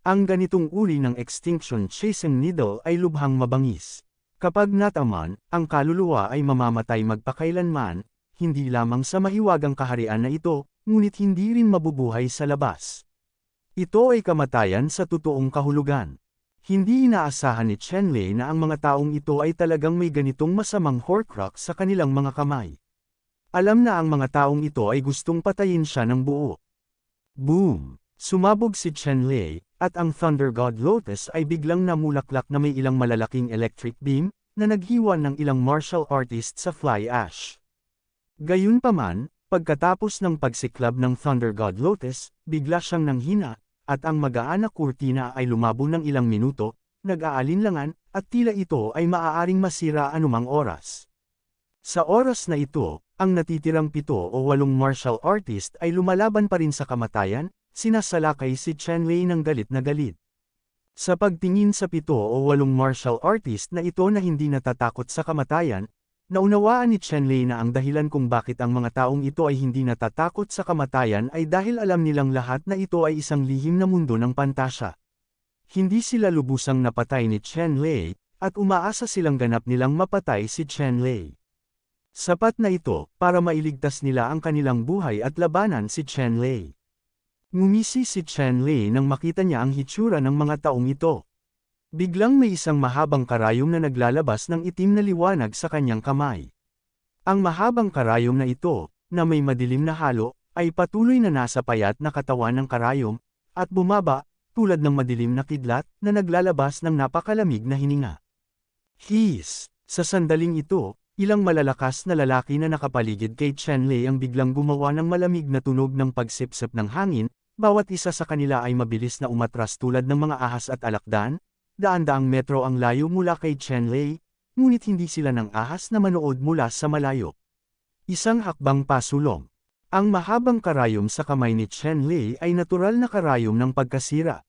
Ang ganitong uri ng Extinction Chasing Needle ay lubhang mabangis. Kapag nataman, ang kaluluwa ay mamamatay magpakailanman, hindi lamang sa mahiwagang kaharian na ito, ngunit hindi rin mabubuhay sa labas. Ito ay kamatayan sa totoong kahulugan. Hindi inaasahan ni Chen Lei na ang mga taong ito ay talagang may ganitong masamang Horcrux sa kanilang mga kamay. Alam na ang mga taong ito ay gustong patayin siya ng buo. Boom! Sumabog si Chen Lei, at ang Thunder God Lotus ay biglang namulaklak na may ilang malalaking electric beam, na naghiwa ng ilang martial artist sa fly ash. Gayunpaman, pagkatapos ng pagsiklab ng Thunder God Lotus, bigla siyang nanghina, at ang magaan na kurtina ay lumabo ng ilang minuto, nag-aalinlangan, at tila ito ay maaaring masira anumang oras. Sa oras na ito, ang natitirang 7 o 8 martial artist ay lumalaban pa rin sa kamatayan, sinasalakay si Chen Lei ng galit na galit. Sa pagtingin sa 7 o 8 martial artist na ito na hindi natatakot sa kamatayan, naunawaan ni Chen Lei na ang dahilan kung bakit ang mga taong ito ay hindi natatakot sa kamatayan ay dahil alam nilang lahat na ito ay isang lihim na mundo ng pantasya. Hindi sila lubusang napatay ni Chen Lei, at umaasa silang ganap nilang mapatay si Chen Lei. Sapat na ito, para mailigtas nila ang kanilang buhay at labanan si Chen Lei. Ngumisi si Chen Lei nang makita niya ang hitsura ng mga taong ito. Biglang may isang mahabang karayom na naglalabas ng itim na liwanag sa kanyang kamay. Ang mahabang karayom na ito, na may madilim na halo, ay patuloy na nasa payat na katawan ng karayom, at bumaba, tulad ng madilim na kidlat, na naglalabas ng napakalamig na hininga. Hiss! Sa sandaling ito, ilang malalakas na lalaki na nakapaligid kay Chen Lei ang biglang gumawa ng malamig na tunog ng pagsipsip ng hangin, bawat isa sa kanila ay mabilis na umatras tulad ng mga ahas at alakdan. Daan-daang metro ang layo mula kay Chen Lei, ngunit hindi sila ng ahas na manood mula sa malayo. Isang hakbang pasulong. Ang mahabang karayom sa kamay ni Chen Lei ay natural na karayom ng pagkasira.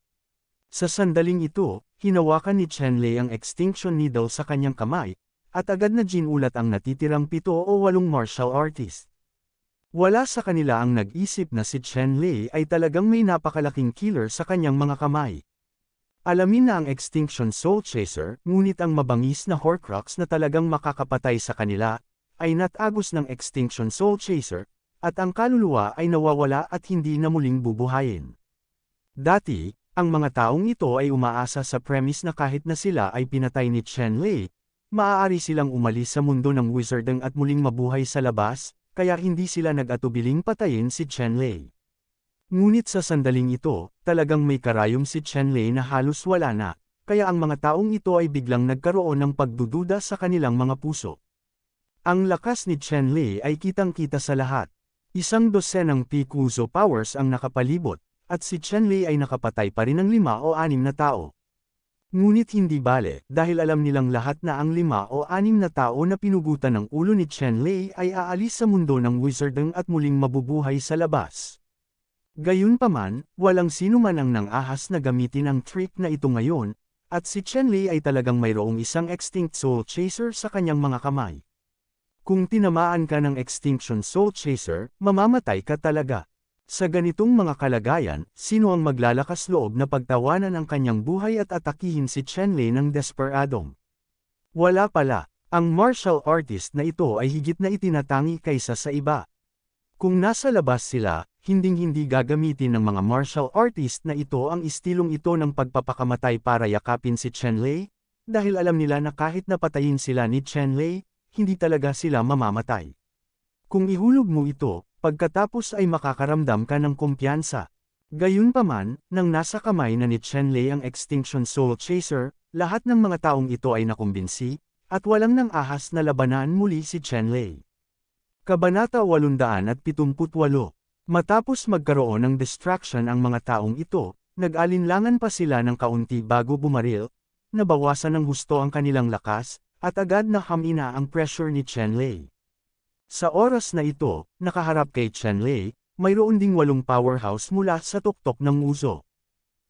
Sa sandaling ito, hinawakan ni Chen Lei ang Extinction Needle sa kanyang kamay, at agad na ginulat ang natitirang 7 o 8 martial artist. Wala sa kanila ang nag-isip na si Chen Lei ay talagang may napakalaking killer sa kanyang mga kamay. Alamin na ang Extinction Soul Chaser, ngunit ang mabangis na Horcrux na talagang makakapatay sa kanila, ay natagos ng Extinction Soul Chaser, at ang kaluluwa ay nawawala at hindi na muling bubuhayin. Dati, Ang mga taong ito ay umaasa sa premise na kahit na sila ay pinatay ni Chenlei, maaari silang umalis sa mundo ng wizarding at muling mabuhay sa labas, kaya hindi sila nag-atubiling patayin si Chenlei. Ngunit sa sandaling ito, talagang may karayom si Chenlei na halos wala na, kaya ang mga taong ito ay biglang nagkaroon ng pagdududa sa kanilang mga puso. Ang lakas ni Chenlei ay kitang-kita sa lahat. Isang dosenang Pikuzo powers ang nakapalibot, at si Chenlei ay nakapatay pa rin ng 5 o 6 na tao. Ngunit hindi bale, dahil alam nilang lahat na ang 5 o 6 na tao na pinugutan ng ulo ni Chenlei ay aalis sa mundo ng wizarding at muling mabubuhay sa labas. Gayunpaman, walang sino man ang nang-ahas na gamitin ang trick na ito ngayon, at si Chenlei ay talagang mayroong isang extinct soul chaser sa kanyang mga kamay. Kung tinamaan ka ng extinction soul chaser, mamamatay ka talaga. Sa ganitong mga kalagayan, sino ang maglalakas loob na pagtawanan ang kanyang buhay at atakihin si Chenlei ng desperadong? Wala pala, ang martial artist na ito ay higit na itinatangi kaysa sa iba. Kung nasa labas sila, hinding-hindi gagamitin ng mga martial artist na ito ang istilong ito ng pagpapakamatay para yakapin si Chenlei, dahil alam nila na kahit napatayin sila ni Chenlei, hindi talaga sila mamamatay. Kung ihulog mo ito, pagkatapos ay makakaramdam ka ng kumpiyansa. Gayunpaman, nang nasa kamay na ni Chenlei ang Extinction Soul Chaser, lahat ng mga taong ito ay nakumbinsi, at walang nang ahas na labanan muli si Chenlei. Kabanata 878. Matapos magkaroon ng distraction ang mga taong ito, nag-alinlangan pa sila ng kaunti bago bumaril, nabawasan ng husto ang kanilang lakas, at agad na hamina ang pressure ni Chenlei. Sa oras na ito, nakaharap kay Chenlei, mayroon ding 8 powerhouse mula sa tuktok ng uso.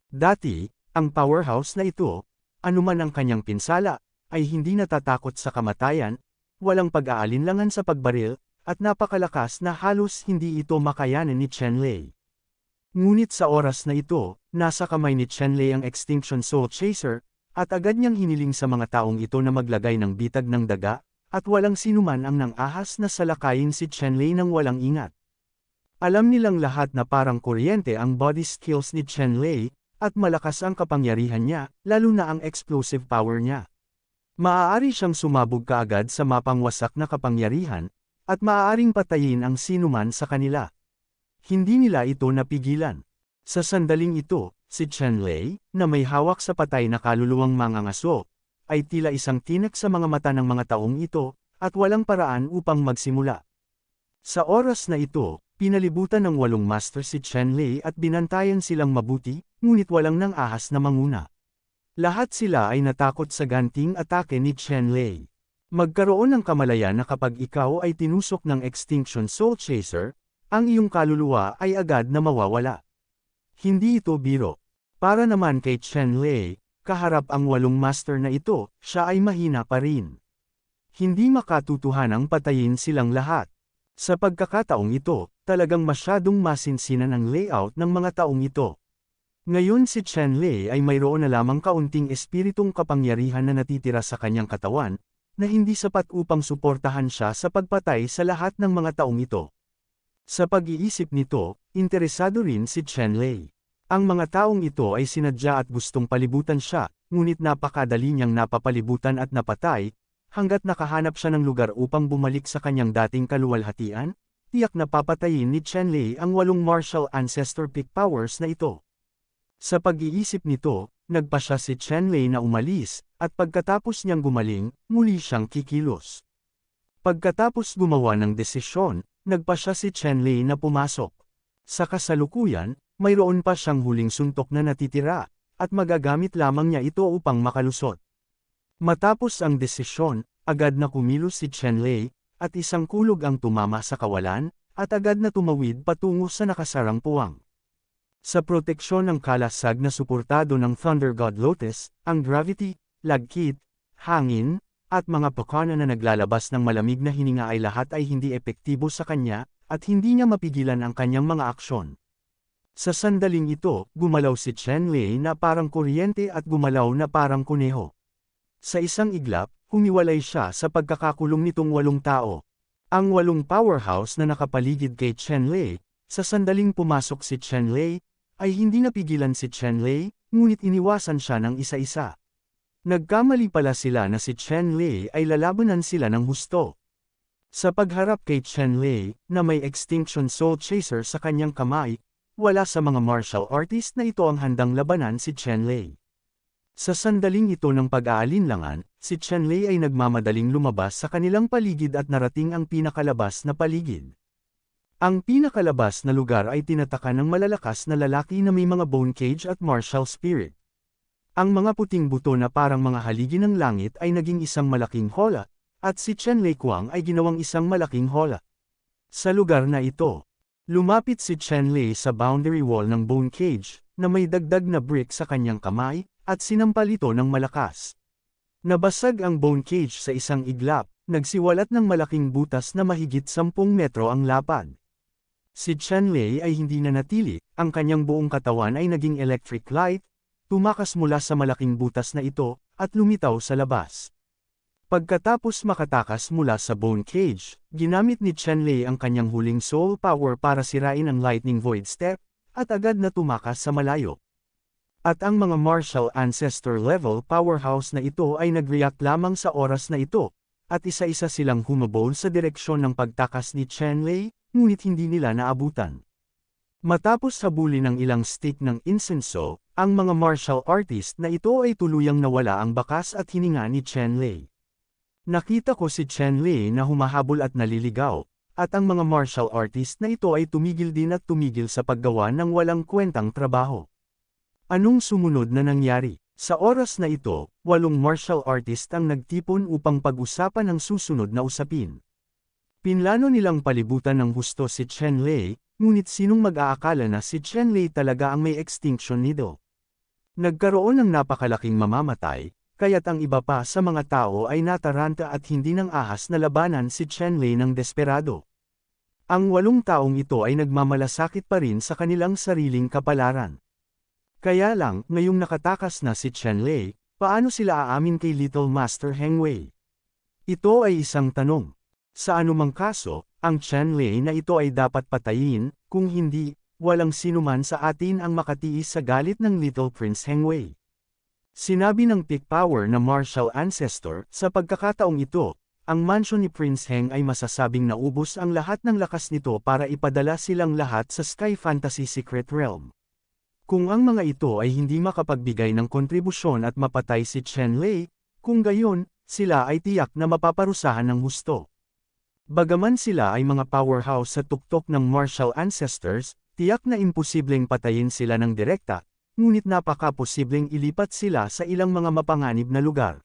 Dati, ang powerhouse na ito, anuman ang kanyang pinsala, ay hindi natatakot sa kamatayan, walang pag-aalinlangan sa pagbaril, at napakalakas na halos hindi ito makayanan ni Chenlei. Ngunit sa oras na ito, nasa kamay ni Chenlei ang Extinction Soul Chaser, at agad niyang hiniling sa mga taong ito na maglagay ng bitag ng daga, at walang sinuman ang nang-ahas na salakayin si Chenlei nang walang ingat. Alam nilang lahat na parang kuryente ang body skills ni Chenlei, at malakas ang kapangyarihan niya, lalo na ang explosive power niya. Maaari siyang sumabog kaagad sa mapangwasak na kapangyarihan, at maaaring patayin ang sinuman sa kanila. Hindi nila ito napigilan. Sa sandaling ito, si Chenlei, na may hawak sa patay na kaluluwang mangangaso, ay tila isang tinik sa mga mata ng mga taong ito, at walang paraan upang magsimula. Sa oras na ito, pinalibutan ng 8 master si Chenlei at binantayan silang mabuti, ngunit walang nang ahas na manguna. Lahat sila ay natakot sa ganting atake ni Chenlei. Magkaroon ng kamalayan na kapag ikaw ay tinusok ng Extinction Soul Chaser, ang iyong kaluluwa ay agad na mawawala. Hindi ito biro. Para naman kay Chenlei, kaharap ang 8 master na ito, siya ay mahina pa rin. Hindi makatutuhanang patayin silang lahat. Sa pagkakataong ito, talagang masyadong masinsinan ang layout ng mga taong ito. Ngayon si Chenlei ay mayroon na lamang kaunting espiritong kapangyarihan na natitira sa kanyang katawan, na hindi sapat upang suportahan siya sa pagpatay sa lahat ng mga taong ito. Sa pag-iisip nito, interesado rin si Chenlei. Ang mga taong ito ay sinadya at gustong palibutan siya, ngunit napakadali niyang napapalibutan at napatay, hanggat nakahanap siya ng lugar upang bumalik sa kanyang dating kaluwalhatian, tiyak na papatayin ni Chenlei ang 8 martial ancestor peak powers na ito. Sa pag-iisip nito, nagpa siya si Chenlei na umalis, at pagkatapos niyang gumaling, muli siyang kikilos. Pagkatapos gumawa ng desisyon, nagpa siya si Chenlei na pumasok. Sa kasalukuyan, mayroon pa siyang huling suntok na natitira, at magagamit lamang niya ito upang makalusot. Matapos ang desisyon, agad na kumilos si Chenlei, at isang kulog ang tumama sa kawalan, at agad na tumawid patungo sa nakasarang puwang. Sa proteksyon ng kalasag na suportado ng Thunder God Lotus, ang gravity, lagkit, hangin, at mga pakana na naglalabas ng malamig na hininga ay lahat ay hindi epektibo sa kanya, at hindi niya mapigilan ang kanyang mga aksyon. Sa sandaling ito, gumalaw si Chenlei na parang kuryente at gumalaw na parang kuneho. Sa isang iglap, humiwalay siya sa pagkakakulong nitong 8 tao. Ang 8 powerhouse na nakapaligid kay Chenlei, sa sandaling pumasok si Chenlei, ay hindi napigilan si Chen Lei, ngunit iniwasan siya ng isa-isa. Nagkamali pala sila na si Chen Lei ay lalabanan sila ng husto. Sa pagharap kay Chen Lei, na may Extinction Soul Chaser sa kanyang kamay, wala sa mga martial artist na ito ang handang labanan si Chen Lei. Sa sandaling ito ng pag-aalinlangan, si Chen Lei ay nagmamadaling lumabas sa kanilang paligid at narating ang pinakalabas na paligid. Ang pinakalabas na lugar ay tinataka ng malalakas na lalaki na may mga bone cage at martial spirit. Ang mga puting buto na parang mga haligi ng langit ay naging isang malaking hola, at si Chen Lei Kuang ay ginawang isang malaking hola. Sa lugar na ito, lumapit si Chen Lei sa boundary wall ng bone cage, na may dagdag na brick sa kanyang kamay, at sinampal ito ng malakas. Nabasag ang bone cage sa isang iglap, nagsiwalat ng malaking butas na mahigit 10 metro ang lapad. Si Chen Lei ay hindi nanatili, ang kanyang buong katawan ay naging electric light, tumakas mula sa malaking butas na ito, at lumitaw sa labas. Pagkatapos makatakas mula sa bone cage, ginamit ni Chen Lei ang kanyang huling soul power para sirain ang lightning void step, at agad na tumakas sa malayo. At ang mga martial ancestor level powerhouse na ito ay nag-react lamang sa oras na ito, at isa-isa silang humabol sa direksyon ng pagtakas ni Chen Lei, ngunit hindi nila naabutan. Matapos habulin ng ilang stick ng insenso, ang mga martial artist na ito ay tuluyang nawala ang bakas at hininga ni Chen Lei. Nakita ko si Chen Lei na humahabol at naliligaw, at ang mga martial artist na ito ay tumigil din at tumigil sa paggawa ng walang kwentang trabaho. Anong sumunod na nangyari? Sa oras na ito, 8 martial artist ang nagtipon upang pag-usapan ang susunod na usapin. Pinlano nilang palibutan ng husto si Chen Lei, ngunit sinong mag-aakala na si Chen Lei talaga ang may extinction needle? Nagkaroon ng napakalaking mamamatay, kaya't ang iba pa sa mga tao ay nataranta at hindi nang ahas na labanan si Chen Lei ng desperado. Ang 8 taong ito ay nagmamalasakit pa rin sa kanilang sariling kapalaran. Kaya lang, ngayong nakatakas na si Chen Lei, paano sila aamin kay Little Master Heng Wei? Ito ay isang tanong. Sa anumang kaso, ang Chen Lei na ito ay dapat patayin, kung hindi, walang sinuman sa atin ang makatiis sa galit ng Little Prince Heng Wei. Sinabi ng peak power na martial ancestor, sa pagkakataong ito, ang mansion ni Prince Heng ay masasabing naubos ang lahat ng lakas nito para ipadala silang lahat sa Sky Fantasy Secret Realm. Kung ang mga ito ay hindi makapagbigay ng kontribusyon at mapatay si Chen Lei, kung gayon, sila ay tiyak na mapaparusahan ng husto. Bagaman sila ay mga powerhouse sa tuktok ng martial ancestors, tiyak na imposibleng patayin sila ng direkta, ngunit napaka-posibleng ilipat sila sa ilang mga mapanganib na lugar.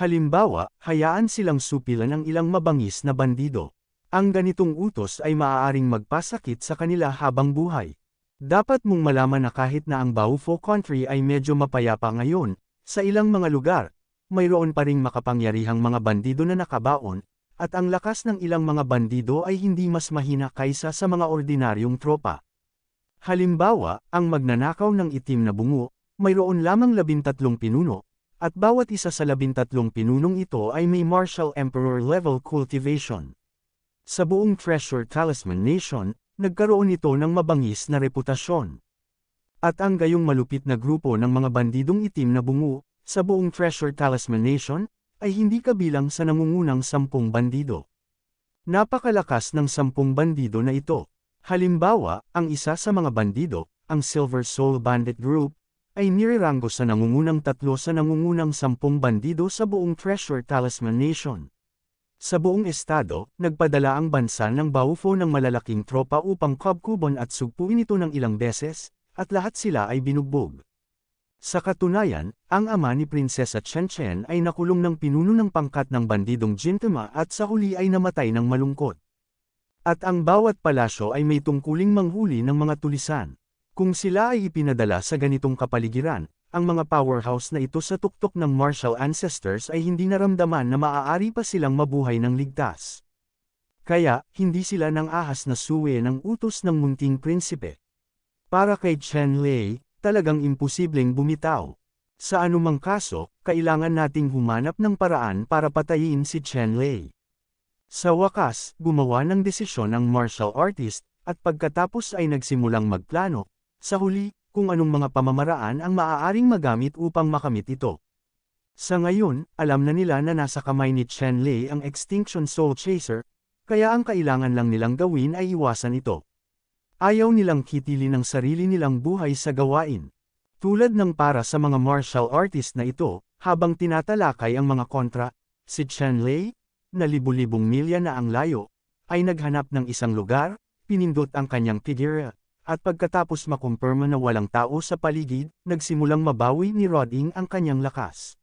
Halimbawa, hayaan silang supilan ng ilang mabangis na bandido. Ang ganitong utos ay maaaring magpasakit sa kanila habang buhay. Dapat mong malaman na kahit na ang Baufo Country ay medyo mapayapa ngayon, sa ilang mga lugar, mayroon pa ring makapangyarihang mga bandido na nakabaon, at ang lakas ng ilang mga bandido ay hindi mas mahina kaysa sa mga ordinaryong tropa. Halimbawa, ang magnanakaw ng itim na bungo, mayroon lamang 13 pinuno, at bawat isa sa 13 pinunong ito ay may martial emperor level cultivation. Sa buong Treasure Talisman Nation, nagkaroon ito ng mabangis na reputasyon. At ang gayong malupit na grupo ng mga bandidong itim na bungo, sa buong Treasure Talisman Nation, ay hindi kabilang sa nangungunang 10 bandido. Napakalakas ng 10 bandido na ito. Halimbawa, ang isa sa mga bandido, ang Silver Soul Bandit Group, ay nireranggo sa nangungunang 3 sa nangungunang 10 bandido sa buong Treasure Talisman Nation. Sa buong estado, nagpadala ang bansa ng Baufo ng malalaking tropa upang kabkuban at sugpuin ito ng ilang beses, at lahat sila ay binugbog. Sa katunayan, ang ama ni Prinsesa Chen Chen ay nakulong ng pinuno ng pangkat ng bandidong Jintama at sa huli ay namatay ng malungkot. At ang bawat palasyo ay may tungkuling manghuli ng mga tulisan. Kung sila ay ipinadala sa ganitong kapaligiran, ang mga powerhouse na ito sa tuktok ng martial ancestors ay hindi naramdaman na maaari pa silang mabuhay ng ligtas. Kaya, hindi sila nang ahas na suwe ng utos ng munting prinsipe. Para kay Chen Lei, talagang imposibleng bumitaw. Sa anumang kaso, kailangan nating humanap ng paraan para patayin si Chen Lei. Sa wakas, gumawa ng desisyon ang martial artist, at pagkatapos ay nagsimulang magplano, sa huli, kung anong mga pamamaraan ang maaaring magamit upang makamit ito. Sa ngayon, alam na nila na nasa kamay ni Chen Lei ang Extinction Soul Chaser, kaya ang kailangan lang nilang gawin ay iwasan ito. Ayaw nilang kitilin ang sarili nilang buhay sa gawain. Tulad ng para sa mga martial artist na ito, habang tinatalakay ang mga kontra, si Chen Lei, na libu-libong milya na ang layo, ay naghanap ng isang lugar, pinindot ang kanyang figure, at pagkatapos makumpirma na walang tao sa paligid, nagsimulang mabawi ni Roding ang kanyang lakas.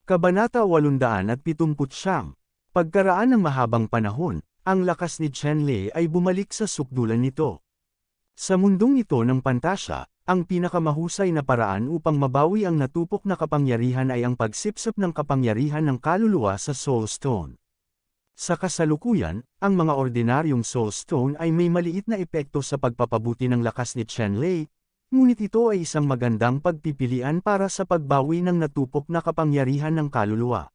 Kabanata 879. Pagkaraan ng mahabang panahon, ang lakas ni Chen Lei ay bumalik sa sukdulan nito. Sa mundong ito ng pantasya, ang pinakamahusay na paraan upang mabawi ang natupok na kapangyarihan ay ang pagsipsip ng kapangyarihan ng kaluluwa sa Soul Stone. Sa kasalukuyan, ang mga ordinaryong Soul Stone ay may maliit na epekto sa pagpapabuti ng lakas ni Chen Lei, ngunit ito ay isang magandang pagpipilian para sa pagbawi ng natupok na kapangyarihan ng kaluluwa.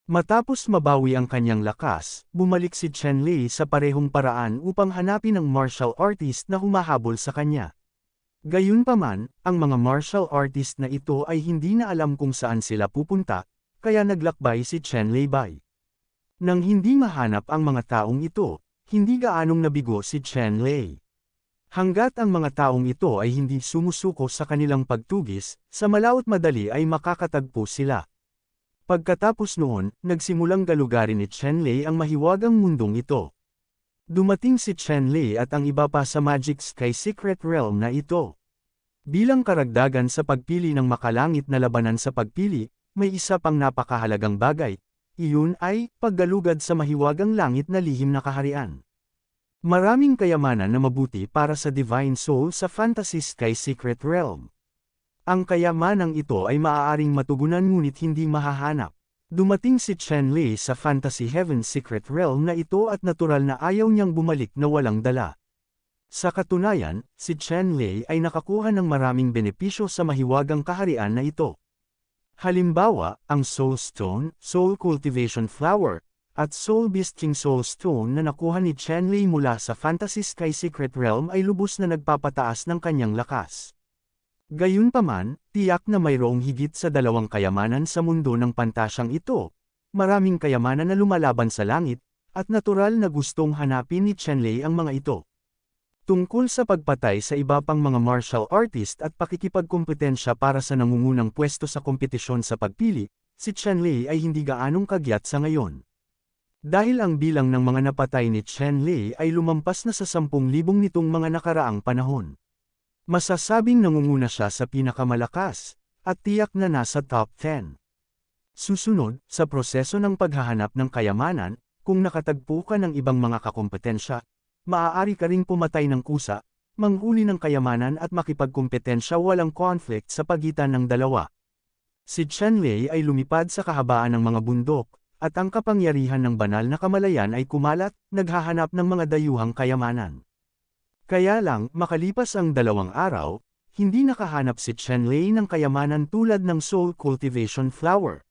Matapos mabawi ang kanyang lakas, bumalik si Chen Lei sa parehong paraan upang hanapin ang martial artist na humahabol sa kanya. Gayunpaman, ang mga martial artist na ito ay hindi na alam kung saan sila pupunta, kaya naglakbay si Chen Lei Bai. Nang hindi mahanap ang mga taong ito, hindi gaanong nabigo si Chen Lei. Hanggat ang mga taong ito ay hindi sumusuko sa kanilang pagtugis, sa malaut madali ay makakatagpo sila. Pagkatapos noon, nagsimulang galugarin ni Chen Lei ang mahiwagang mundong ito. Dumating si Chen Lei at ang iba pa sa Magic Sky Secret Realm na ito. Bilang karagdagan sa pagpili ng makalangit na labanan sa pagpili, may isa pang napakahalagang bagay. Iyon ay paggalugad sa mahiwagang langit na lihim na kaharian. Maraming kayamanan na mabuti para sa Divine Soul sa Fantasy Sky Secret Realm. Ang kayamanang ito ay maaaring matugunan ngunit hindi mahahanap. Dumating si Chen Lei sa Fantasy Heaven Secret Realm na ito at natural na ayaw niyang bumalik na walang dala. Sa katunayan, si Chen Lei ay nakakuha ng maraming benepisyo sa mahiwagang kaharian na ito. Halimbawa, ang Soul Stone, Soul Cultivation Flower, at Soul Beast King Soul Stone na nakuha ni Chen Lei mula sa Fantasy Sky Secret Realm ay lubos na nagpapataas ng kanyang lakas. Gayunpaman, tiyak na mayroong higit sa 2 kayamanan sa mundo ng pantasyang ito, maraming kayamanan na lumalaban sa langit, at natural na gustong hanapin ni Chen Lei ang mga ito. Tungkol sa pagpatay sa iba pang mga martial artist at pakikipagkompetensya para sa nangungunang pwesto sa kompetisyon sa pagpili, si Chen Lei ay hindi gaanong kagyat sa ngayon. Dahil ang bilang ng mga napatay ni Chen Lei ay lumampas na sa 10,000 nitong mga nakaraang panahon. Masasabing nangunguna siya sa pinakamalakas, at tiyak na nasa top 10. Susunod, sa proseso ng paghahanap ng kayamanan, kung nakatagpo ka ng ibang mga kakompetensya, maaari ka ring pumatay ng kusa, manghuli ng kayamanan at makipagkompetensya walang conflict sa pagitan ng dalawa. Si Chen Lei ay lumipad sa kahabaan ng mga bundok, at ang kapangyarihan ng banal na kamalayan ay kumalat, naghahanap ng mga dayuhang kayamanan. Kaya lang, makalipas ang 2 araw, hindi nakahanap si Chen Lei ng kayamanan tulad ng Soul Cultivation Flower.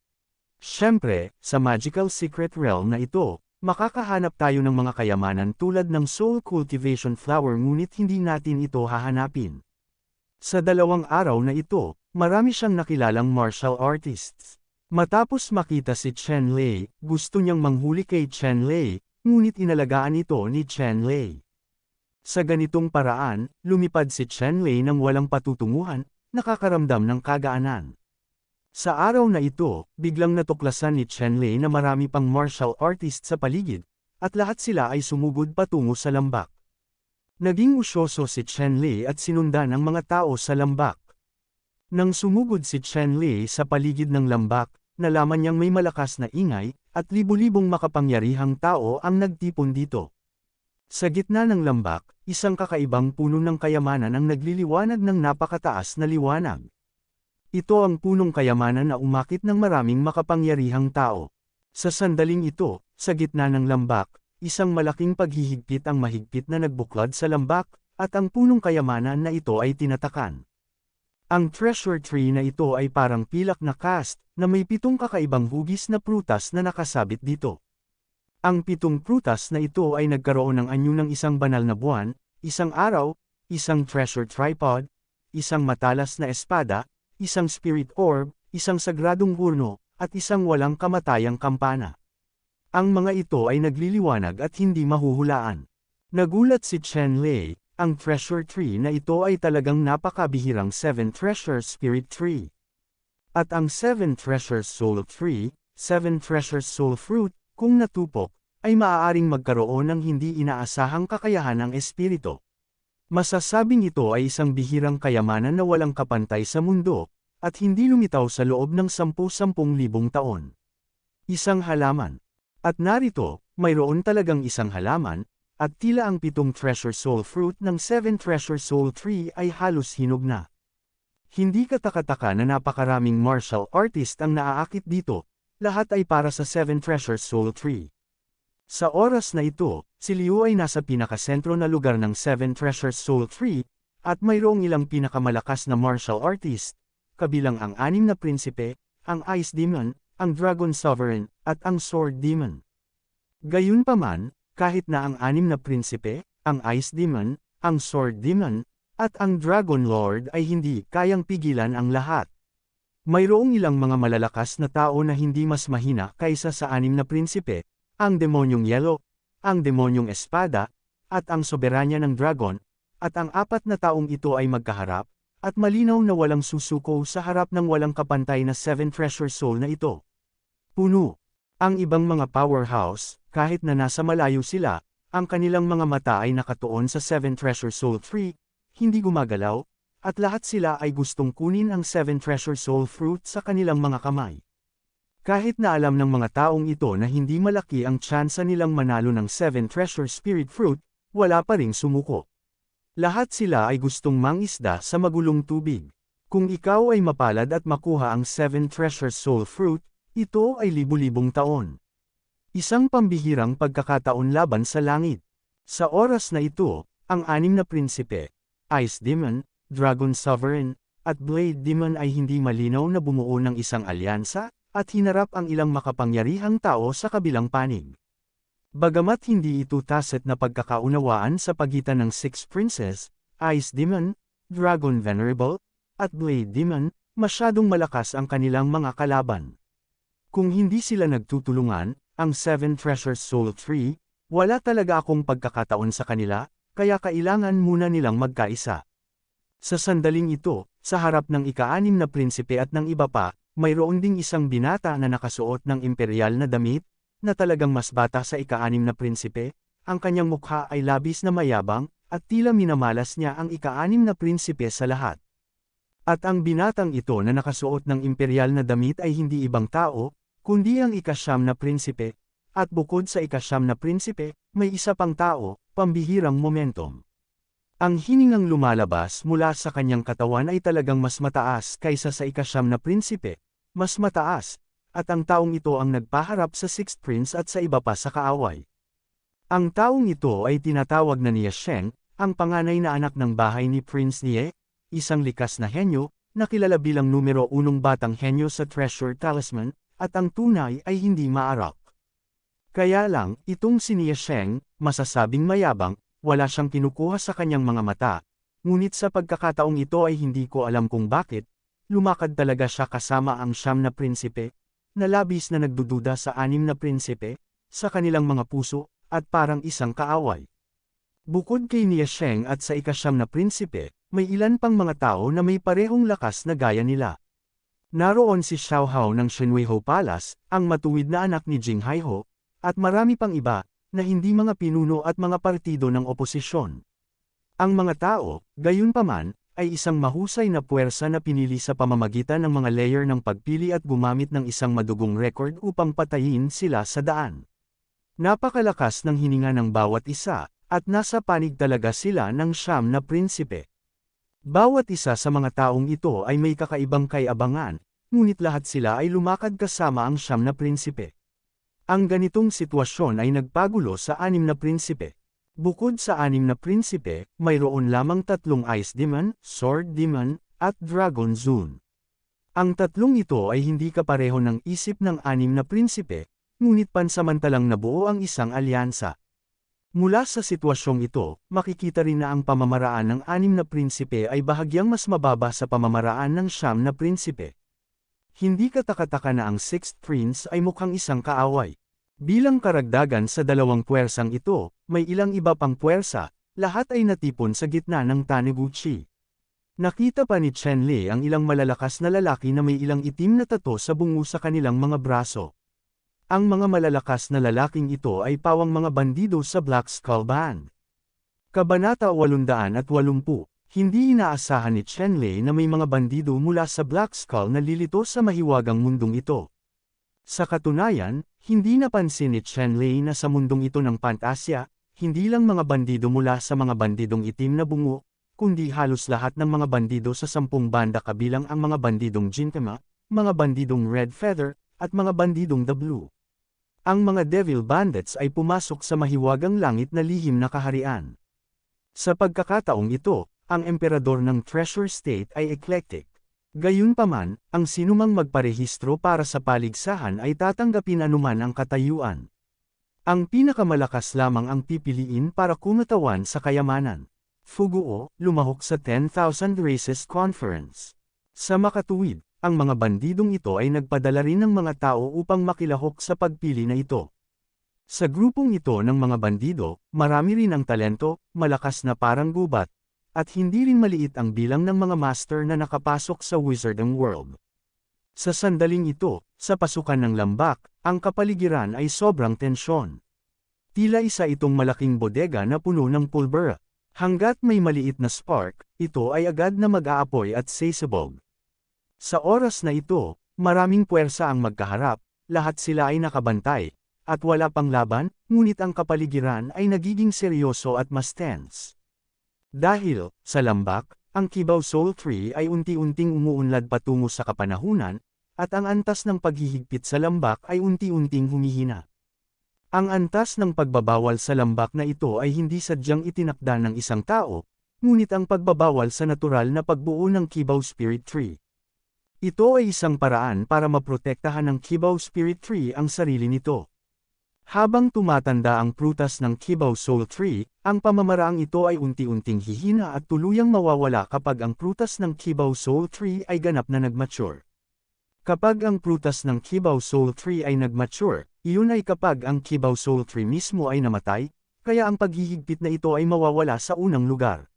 Siyempre, sa Magical Secret Realm na ito, makakahanap tayo ng mga kayamanan tulad ng Soul Cultivation Flower ngunit hindi natin ito hahanapin. Sa 2 araw na ito, marami siyang nakilalang martial artists. Matapos makita si Chen Lei, gusto niyang manghuli kay Chen Lei, ngunit inalagaan ito ni Chen Lei. Sa ganitong paraan, lumipad si Chen Lei ng walang patutunguhan, nakakaramdam ng kagaanan. Sa araw na ito, biglang natuklasan ni Chen Lei na marami pang martial artist sa paligid, at lahat sila ay sumugod patungo sa lambak. Naging usyoso si Chen Lei at sinundan ang mga tao sa lambak. Nang sumugod si Chen Lei sa paligid ng lambak, nalaman niyang may malakas na ingay, at libu-libong makapangyarihang tao ang nagtipon dito. Sa gitna ng lambak, isang kakaibang puno ng kayamanan ang nagliliwanag ng napakataas na liwanag. Ito ang punong kayamanan na umakit ng maraming makapangyarihang tao. Sa sandaling ito, sa gitna ng lambak, isang malaking paghihigpit ang mahigpit na nagbuklod sa lambak, at ang punong kayamanan na ito ay tinatakan. Ang treasure tree na ito ay parang pilak na cast, na may 7 kakaibang hugis na prutas na nakasabit dito. Ang 7 prutas na ito ay nagkaroon ng anyo ng isang banal na buwan, isang araw, isang treasure tripod, isang matalas na espada, isang spirit orb, isang sagradong hurno, at isang walang kamatayang kampana. Ang mga ito ay nagliliwanag at hindi mahuhulaan. Nagulat si Chen Lei, ang treasure tree na ito ay talagang napakabihirang 7 treasures spirit tree. At ang 7 treasures soul tree, 7 treasures soul fruit, kung natupok, ay maaaring magkaroon ng hindi inaasahang kakayahan ng espiritu. Masasabing ito ay isang bihirang kayamanan na walang kapantay sa mundo, at hindi lumitaw sa loob ng 10,000 taon. Isang halaman. At narito, mayroon talagang isang halaman, at tila ang 7 treasure soul fruit ng 7 treasure soul tree ay halos hinog na. Hindi katakataka na napakaraming martial artist ang naaakit dito, lahat ay para sa 7 treasure soul tree. Sa oras na ito, si Liu ay nasa pinakasentro na lugar ng 7 treasure soul tree, at mayroong ilang pinakamalakas na martial artist, kabilang ang 6 na prinsipe, ang Ice Demon, ang Dragon Sovereign, at ang Sword Demon. Gayunpaman, kahit na ang 6 na prinsipe, ang Ice Demon, ang Sword Demon, at ang Dragon Lord ay hindi kayang pigilan ang lahat. Mayroong ilang mga malalakas na tao na hindi mas mahina kaysa sa 6 na prinsipe, ang Demonyong Yellow, ang Demonyong Espada, at ang Soberanya ng Dragon, at ang 4 na taong ito ay magkaharap, at malinaw na walang susuko sa harap ng walang kapantay na 7 treasure soul na ito. Puno. Ang ibang mga powerhouse, kahit na nasa malayo sila, ang kanilang mga mata ay nakatuon sa 7 treasure soul tree, hindi gumagalaw, at lahat sila ay gustong kunin ang 7 treasure soul fruit sa kanilang mga kamay. Kahit na alam ng mga taong ito na hindi malaki ang tsansa nilang manalo ng 7 treasure spirit fruit, wala pa ring sumuko. Lahat sila ay gustong mangisda sa magulong tubig. Kung ikaw ay mapalad at makuha ang 7 treasure soul fruit, ito ay libu-libong taon. Isang pambihirang pagkakataon laban sa langit. Sa oras na ito, ang 6 na prinsipe, Ice Demon, Dragon Sovereign, at Blade Demon ay hindi malinaw na bumuo ng isang alyansa, at hinarap ang ilang makapangyarihang tao sa kabilang panig. Bagamat hindi ito tacit na pagkakaunawaan sa pagitan ng 6 princes, Ice Demon, Dragon Venerable, at Blade Demon, masyadong malakas ang kanilang mga kalaban. Kung hindi sila nagtutulungan, ang 7 treasures soul tree, wala talaga akong pagkakataon sa kanila, kaya kailangan muna nilang magkaisa. Sa sandaling ito, sa harap ng ika-6 na prinsipe at ng iba pa, mayroon ding isang binata na nakasuot ng imperial na damit, na talagang mas bata sa ika-6 na prinsipe, ang kanyang mukha ay labis na mayabang, at tila minamalas niya ang ika-6 na prinsipe sa lahat. At ang binatang ito na nakasuot ng imperial na damit ay hindi ibang tao, kundi ang ika-9 na prinsipe, at bukod sa ika-9 na prinsipe, may isa pang tao, pambihirang momentum. Ang hiningang lumalabas mula sa kanyang katawan ay talagang mas mataas kaysa sa ika-9 na prinsipe, mas mataas, at ang taong ito ang nagpaharap sa 6th prince at sa iba pa sa kaaway. Ang taong ito ay tinatawag na Nie Sheng, ang panganay na anak ng bahay ni Prince Nie, isang likas na henyo, na kilala bilang numero 1 batang henyo sa Treasure Talisman, at ang tunay ay hindi maarak. Kaya lang, itong si Nie Sheng, masasabing mayabang, wala siyang kinukuha sa kanyang mga mata, ngunit sa pagkakataong ito ay hindi ko alam kung bakit, lumakad talaga siya kasama ang 9 na prinsipe, na labis na nagdududa sa 6 na prinsipe, sa kanilang mga puso, at parang isang kaaway. Bukod kay Nie Sheng at sa ika-9 na prinsipe, may ilan pang mga tao na may parehong lakas na gaya nila. Naroon si Xiao Hao ng Shenweiho Palace, ang matuwid na anak ni Jing Haiho, at marami pang iba, na hindi mga pinuno at mga partido ng oposisyon. Ang mga tao, gayunpaman, ay isang mahusay na puwersa na pinili sa pamamagitan ng mga layer ng pagpili at gumamit ng isang madugong record upang patayin sila sa daan. Napakalakas ng hininga ng bawat isa, at nasa panig talaga sila ng 9 na prinsipe. Bawat isa sa mga taong ito ay may kakaibang kaabangan, ngunit lahat sila ay lumakad kasama ang 9 na prinsipe. Ang ganitong sitwasyon ay nagpagulo sa 6 na prinsipe. Bukod sa 6 na prinsipe, mayroon lamang 3 Ice Demon, Sword Demon, at Dragon Zone. Ang tatlong ito ay hindi kapareho ng isip ng 6 na prinsipe, ngunit pansamantalang nabuo ang isang alyansa. Mula sa sitwasyong ito, makikita rin na ang pamamaraan ng 6 na prinsipe ay bahagyang mas mababa sa pamamaraan ng 9 na prinsipe. Hindi katakataka na ang 6th prince ay mukhang isang kaaway. Bilang karagdagan sa dalawang puwersang ito, may ilang iba pang puwersa, lahat ay natipon sa gitna ng Taniguchi. Nakita pa ni Chenle ang ilang malalakas na lalaki na may ilang itim na tato sa bungo sa kanilang mga braso. Ang mga malalakas na lalaking ito ay pawang mga bandido sa Black Skull Band. Kabanata 880, hindi inaasahan ni Chenle na may mga bandido mula sa Black Skull na lilito sa mahiwagang mundong ito. Sa katunayan, hindi napansin ni Chenle na sa mundong ito ng pantasya, hindi lang mga bandido mula sa mga bandidong itim na bungo, kundi halos lahat ng mga bandido sa 10 banda kabilang ang mga bandidong Gintama, mga bandidong Red Feather, at mga bandidong The Blue. Ang mga Devil Bandits ay pumasok sa mahiwagang langit na lihim na kaharian. Sa pagkakataong ito, ang emperador ng Treasure State ay eclectic. Gayunpaman, ang sinumang magparehistro para sa paligsahan ay tatanggapin anuman ang katayuan. Ang pinakamalakas lamang ang pipiliin para kumatawan sa kayamanan. Fuguo, lumahok sa 10,000 Races Conference. Sa makatuwid, ang mga bandidong ito ay nagpadala rin ng mga tao upang makilahok sa pagpili na ito. Sa grupong ito ng mga bandido, marami rin ang talento, malakas na parang gubat, at hindi rin maliit ang bilang ng mga master na nakapasok sa Wizarding World. Sa sandaling ito, sa pasukan ng lambak, ang kapaligiran ay sobrang tensyon. Tila isa itong malaking bodega na puno ng pulbera. Hanggat may maliit na spark, ito ay agad na mag-aapoy at sasabog. Sa oras na ito, maraming puwersa ang magkaharap, lahat sila ay nakabantay, at wala pang laban, ngunit ang kapaligiran ay nagiging seryoso at mas tense. Dahil, sa lambak, ang Kibaw Soul Tree ay unti-unting umuunlad patungo sa kapanahunan, at ang antas ng paghihigpit sa lambak ay unti-unting humihina. Ang antas ng pagbabawal sa lambak na ito ay hindi sadyang itinakda ng isang tao, ngunit ang pagbabawal sa natural na pagbuo ng Kibaw Spirit Tree. Ito ay isang paraan para maprotektahan ng Kibaw Spirit Tree ang sarili nito. Habang tumatanda ang prutas ng Kibaw Soul Tree, ang pamamaraang ito ay unti-unting hihina at tuluyang mawawala kapag ang prutas ng Kibaw Soul Tree ay ganap na nagmature. Kapag ang prutas ng Kibaw Soul Tree ay nagmature, iyon ay kapag ang Kibaw Soul Tree mismo ay namatay, kaya ang paghihigpit na ito ay mawawala sa unang lugar.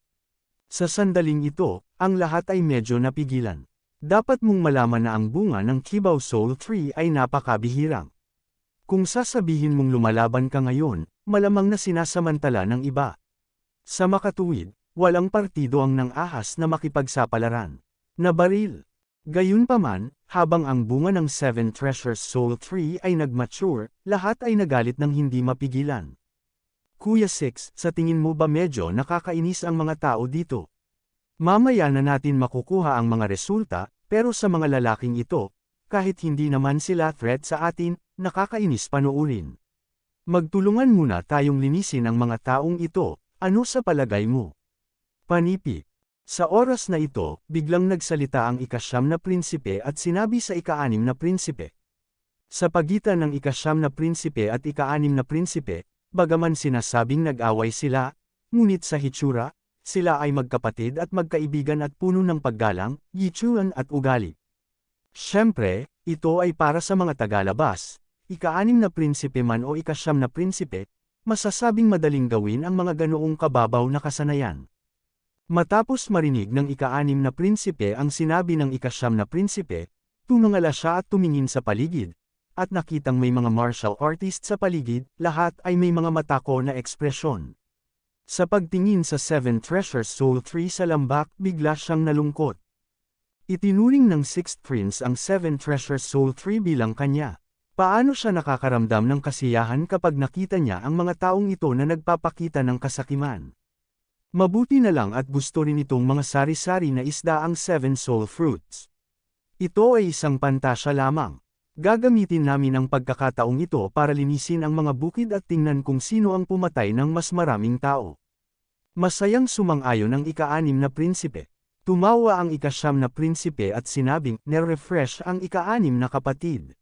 Sa sandaling ito, ang lahat ay medyo napigilan. Dapat mong malaman na ang bunga ng Kibaw Soul Tree ay napakabihirang. Kung sasabihin mong lumalaban ka ngayon, malamang na sinasamantala ng iba. Sa makatuwid, walang partido ang nang-ahas na makipagsapalaran. Nabaril. Gayunpaman, habang ang bunga ng 7 Treasures Soul Tree ay nagmature, lahat ay nagalit ng hindi mapigilan. Kuya Six, sa tingin mo ba medyo nakakainis ang mga tao dito? Mamaya na natin makukuha ang mga resulta, pero sa mga lalaking ito, kahit hindi naman sila threat sa atin, nakakainis panoorin. Magtulungan muna tayong linisin ang mga taong ito, ano sa palagay mo? Panipi. Sa oras na ito, biglang nagsalita ang ika-9 na prinsipe at sinabi sa ika-6 na prinsipe. Sa pagitan ng ika-9 na prinsipe at ika-6 na prinsipe, bagaman sinasabing nag-away sila, ngunit sa hitsura, sila ay magkapatid at magkaibigan at puno ng paggalang, gitsuan at ugali. Siyempre, ito ay para sa mga tagalabas, ika-6 na prinsipe man o ika-9 na prinsipe, masasabing madaling gawin ang mga ganoong kababaw na kasanayan. Matapos marinig ng ika-6 na prinsipe ang sinabi ng ika-9 na prinsipe, tumangala siya at tumingin sa paligid, at nakitang may mga martial artist sa paligid, lahat ay may mga matako na ekspresyon. Sa pagtingin sa 7 Treasures Soul Tree sa lambak, bigla siyang nalungkot. Itinuring ng 6th Prince ang 7 Treasures Soul Tree bilang kanya. Paano siya nakakaramdam ng kasiyahan kapag nakita niya ang mga taong ito na nagpapakita ng kasakiman? Mabuti na lang at gusto rin itong mga sari-sari na isda ang 7 Soul Fruits. Ito ay isang pantasya lamang. Gagamitin namin ang pagkakataong ito para linisin ang mga bukid at tingnan kung sino ang pumatay ng mas maraming tao. Masayang sumang-ayon ang ika-6 na prinsipe. Tumawa ang ika-9 na prinsipe at sinabing, "Ne-refresh ang ika-6 na kapatid."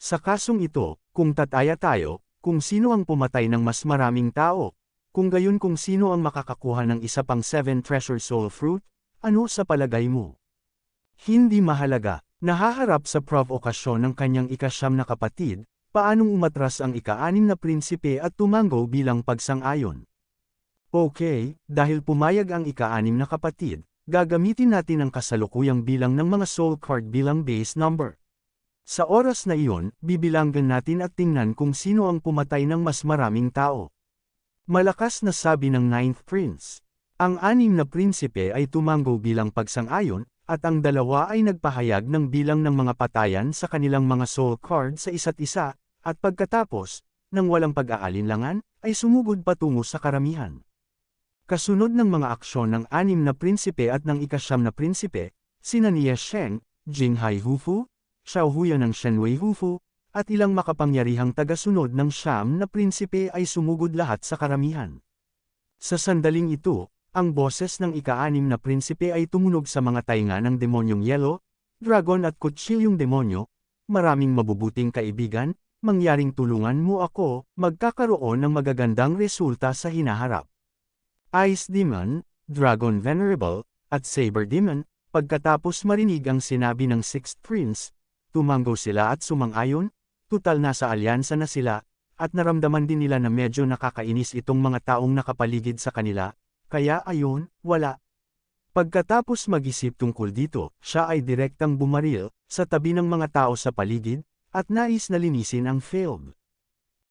Sa kasong ito, kung tataya tayo, kung sino ang pumatay ng mas maraming tao, Kung gayon kung sino ang makakakuha ng isa pang 7 treasure soul fruit, ano sa palagay mo? Hindi mahalaga. Nahaharap sa provokasyon ng kanyang ika-9 na kapatid, paanong umatras ang ika-6 na prinsipe at tumango bilang pagsang-ayon. Okay, dahil pumayag ang ika-6 na kapatid, gagamitin natin ang kasalukuyang bilang ng mga soul card bilang base number. Sa oras na iyon, bibilanggan natin at tingnan kung sino ang pumatay ng mas maraming tao. Malakas na sabi ng 9th Prince. Ang 6 na prinsipe ay tumango bilang pagsang-ayon, at ang 2 ay nagpahayag ng bilang ng mga patayan sa kanilang mga soul card sa isa't isa, at pagkatapos, nang walang pag-aalinlangan, ay sumugod patungo sa karamihan. Kasunod ng mga aksyon ng 6 na prinsipe at ng ika-9 na prinsipe, sina Nia Sheng, Jinghai Hufu, Xiao Huya ng Shenwei Hufu, at ilang makapangyarihang tagasunod ng 9 na prinsipe ay sumugod lahat sa karamihan. Sa sandaling ito, ang boses ng ika-6 na prinsipe ay tumunog sa mga tainga ng demonyong yelo, dragon at kutsilyong demonyo, maraming mabubuting kaibigan, mangyaring tulungan mo ako, magkakaroon ng magagandang resulta sa hinaharap. Ice Demon, Dragon Venerable, at Saber Demon, pagkatapos marinig ang sinabi ng 6th Prince, tumango sila at sumang-ayon, tutal nasa alyansa na sila, at naramdaman din nila na medyo nakakainis itong mga taong nakapaligid sa kanila, kaya ayon, wala. Pagkatapos mag-isip tungkol dito, siya ay direktang bumaril, sa tabi ng mga tao sa paligid, at nais na linisin ang field.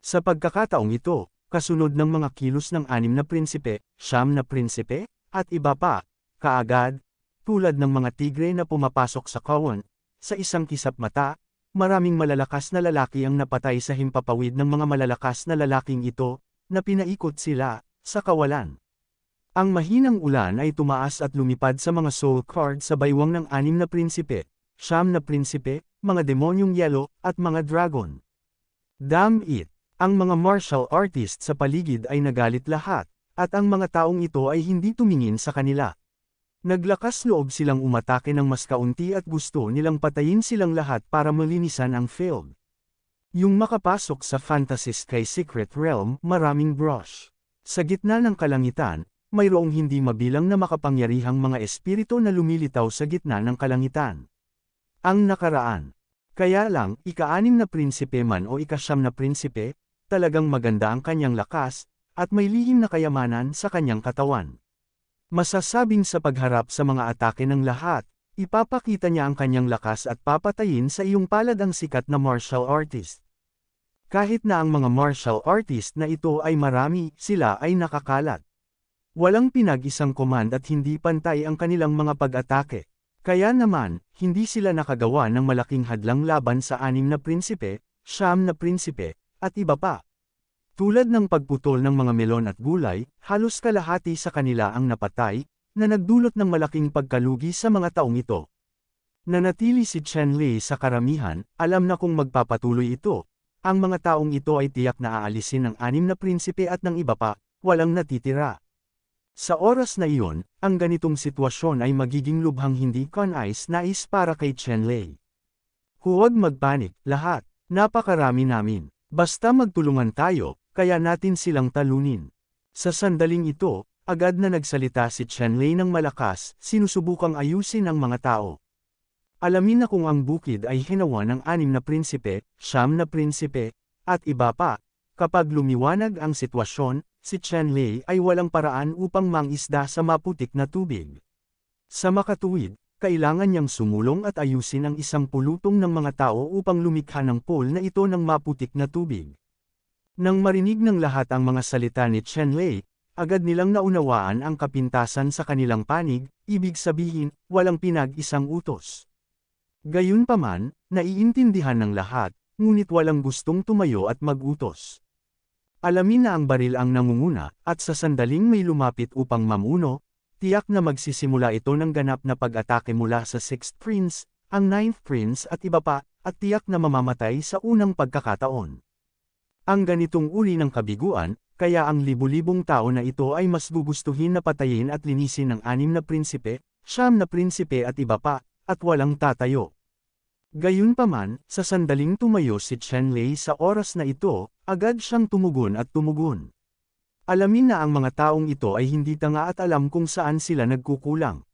Sa pagkakataong ito, kasunod ng mga kilos ng 6 na prinsipe, 9 na prinsipe, at iba pa, kaagad, tulad ng mga tigre na pumapasok sa kawan, sa isang kisap mata, maraming malalakas na lalaki ang napatay sa himpapawid ng mga malalakas na lalaking ito, na pinaikot sila, sa kawalan. Ang mahinang ulan ay tumaas at lumipad sa mga soul card sa baywang ng 6 na prinsipe, 9 na prinsipe, mga demonyong yelo, at mga dragon. Damn it! Ang mga martial artist sa paligid ay nagalit lahat, at ang mga taong ito ay hindi tumingin sa kanila. Naglakas loob silang umatake ng mas kaunti at gusto nilang patayin silang lahat para malinisan ang field. Yung makapasok sa Fantasy Sky Secret Realm, maraming brush. Sa gitna ng kalangitan, mayroong hindi mabilang na makapangyarihang mga espiritu na lumilitaw sa gitna ng kalangitan. Ang nakaraan. Kaya lang, ika-6 na prinsipe man o ika-9 na prinsipe, talagang maganda ang kanyang lakas, at may lihim na kayamanan sa kanyang katawan. Masasabing sa pagharap sa mga atake ng lahat, ipapakita niya ang kanyang lakas at papatayin sa iyong palad ang sikat na martial artist. Kahit na ang mga martial artist na ito ay marami, sila ay nakakalat. Walang pinag-isang command at hindi pantay ang kanilang mga pag-atake. Kaya naman, hindi sila nakagawa ng malaking hadlang laban sa 6 na prinsipe, 9 na prinsipe, at iba pa. Tulad ng pagputol ng mga melon at gulay, halos kalahati sa kanila ang napatay, na nagdulot ng malaking pagkalugi sa mga taong ito. Nanatili si Chen Lei sa karamihan, alam na kung magpapatuloy ito. Ang mga taong ito ay tiyak na aalisin ng 6 na prinsipe at ng iba pa, walang natitira. Sa oras na iyon, ang ganitong sitwasyon ay magiging lubhang hindi nais para kay Chen Lei. Huwag magpanik, lahat, napakarami namin. Basta magtulungan tayo, kaya natin silang talunin. Sa sandaling ito, agad na nagsalita si Chen Lei ng malakas, sinusubukang ayusin ang mga tao. Alamin na kung ang bukid ay hinawa ng 6 na prinsipe, 9 na prinsipe, at iba pa, kapag lumiwanag ang sitwasyon, si Chen Lei ay walang paraan upang mangisda sa maputik na tubig. Sa makatuwid, kailangan niyang sumulong at ayusin ang isang pulutong ng mga tao upang lumikha ng pool na ito ng maputik na tubig. Nang marinig ng lahat ang mga salita ni Chen Lei, agad nilang naunawaan ang kapintasan sa kanilang panig, ibig sabihin, walang pinag-isang utos. Gayunpaman, naiintindihan ng lahat, ngunit walang gustong tumayo at mag-utos. Alamin na ang baril ang nangunguna, at sa sandaling may lumapit upang mamuno, tiyak na magsisimula ito ng ganap na pag-atake mula sa 6th Prince, ang 9th Prince at iba pa, at tiyak na mamamatay sa unang pagkakataon. Ang ganitong uri ng kabiguan, kaya ang libu-libong tao na ito ay mas gugustuhin na patayin at linisin ng 6 na prinsipe, 9 na prinsipe at iba pa, at walang tatayo. Gayunpaman, sa sandaling tumayo si Chen Lei sa oras na ito, agad siyang tumugon at tumugon. Alamin na ang mga taong ito ay hindi tanga at alam kung saan sila nagkukulang.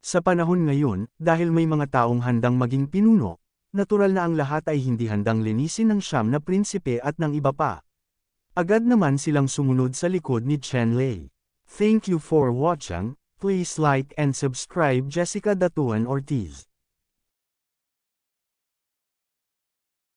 Sa panahon ngayon, dahil may mga taong handang maging pinuno, natural na ang lahat ay hindi handang linisin ng siyam na prinsipe at ng iba pa. Agad naman silang sumunod sa likod ni Chen Lei. Thank you for watching. Please like and subscribe Jessica Datuan Ortiz.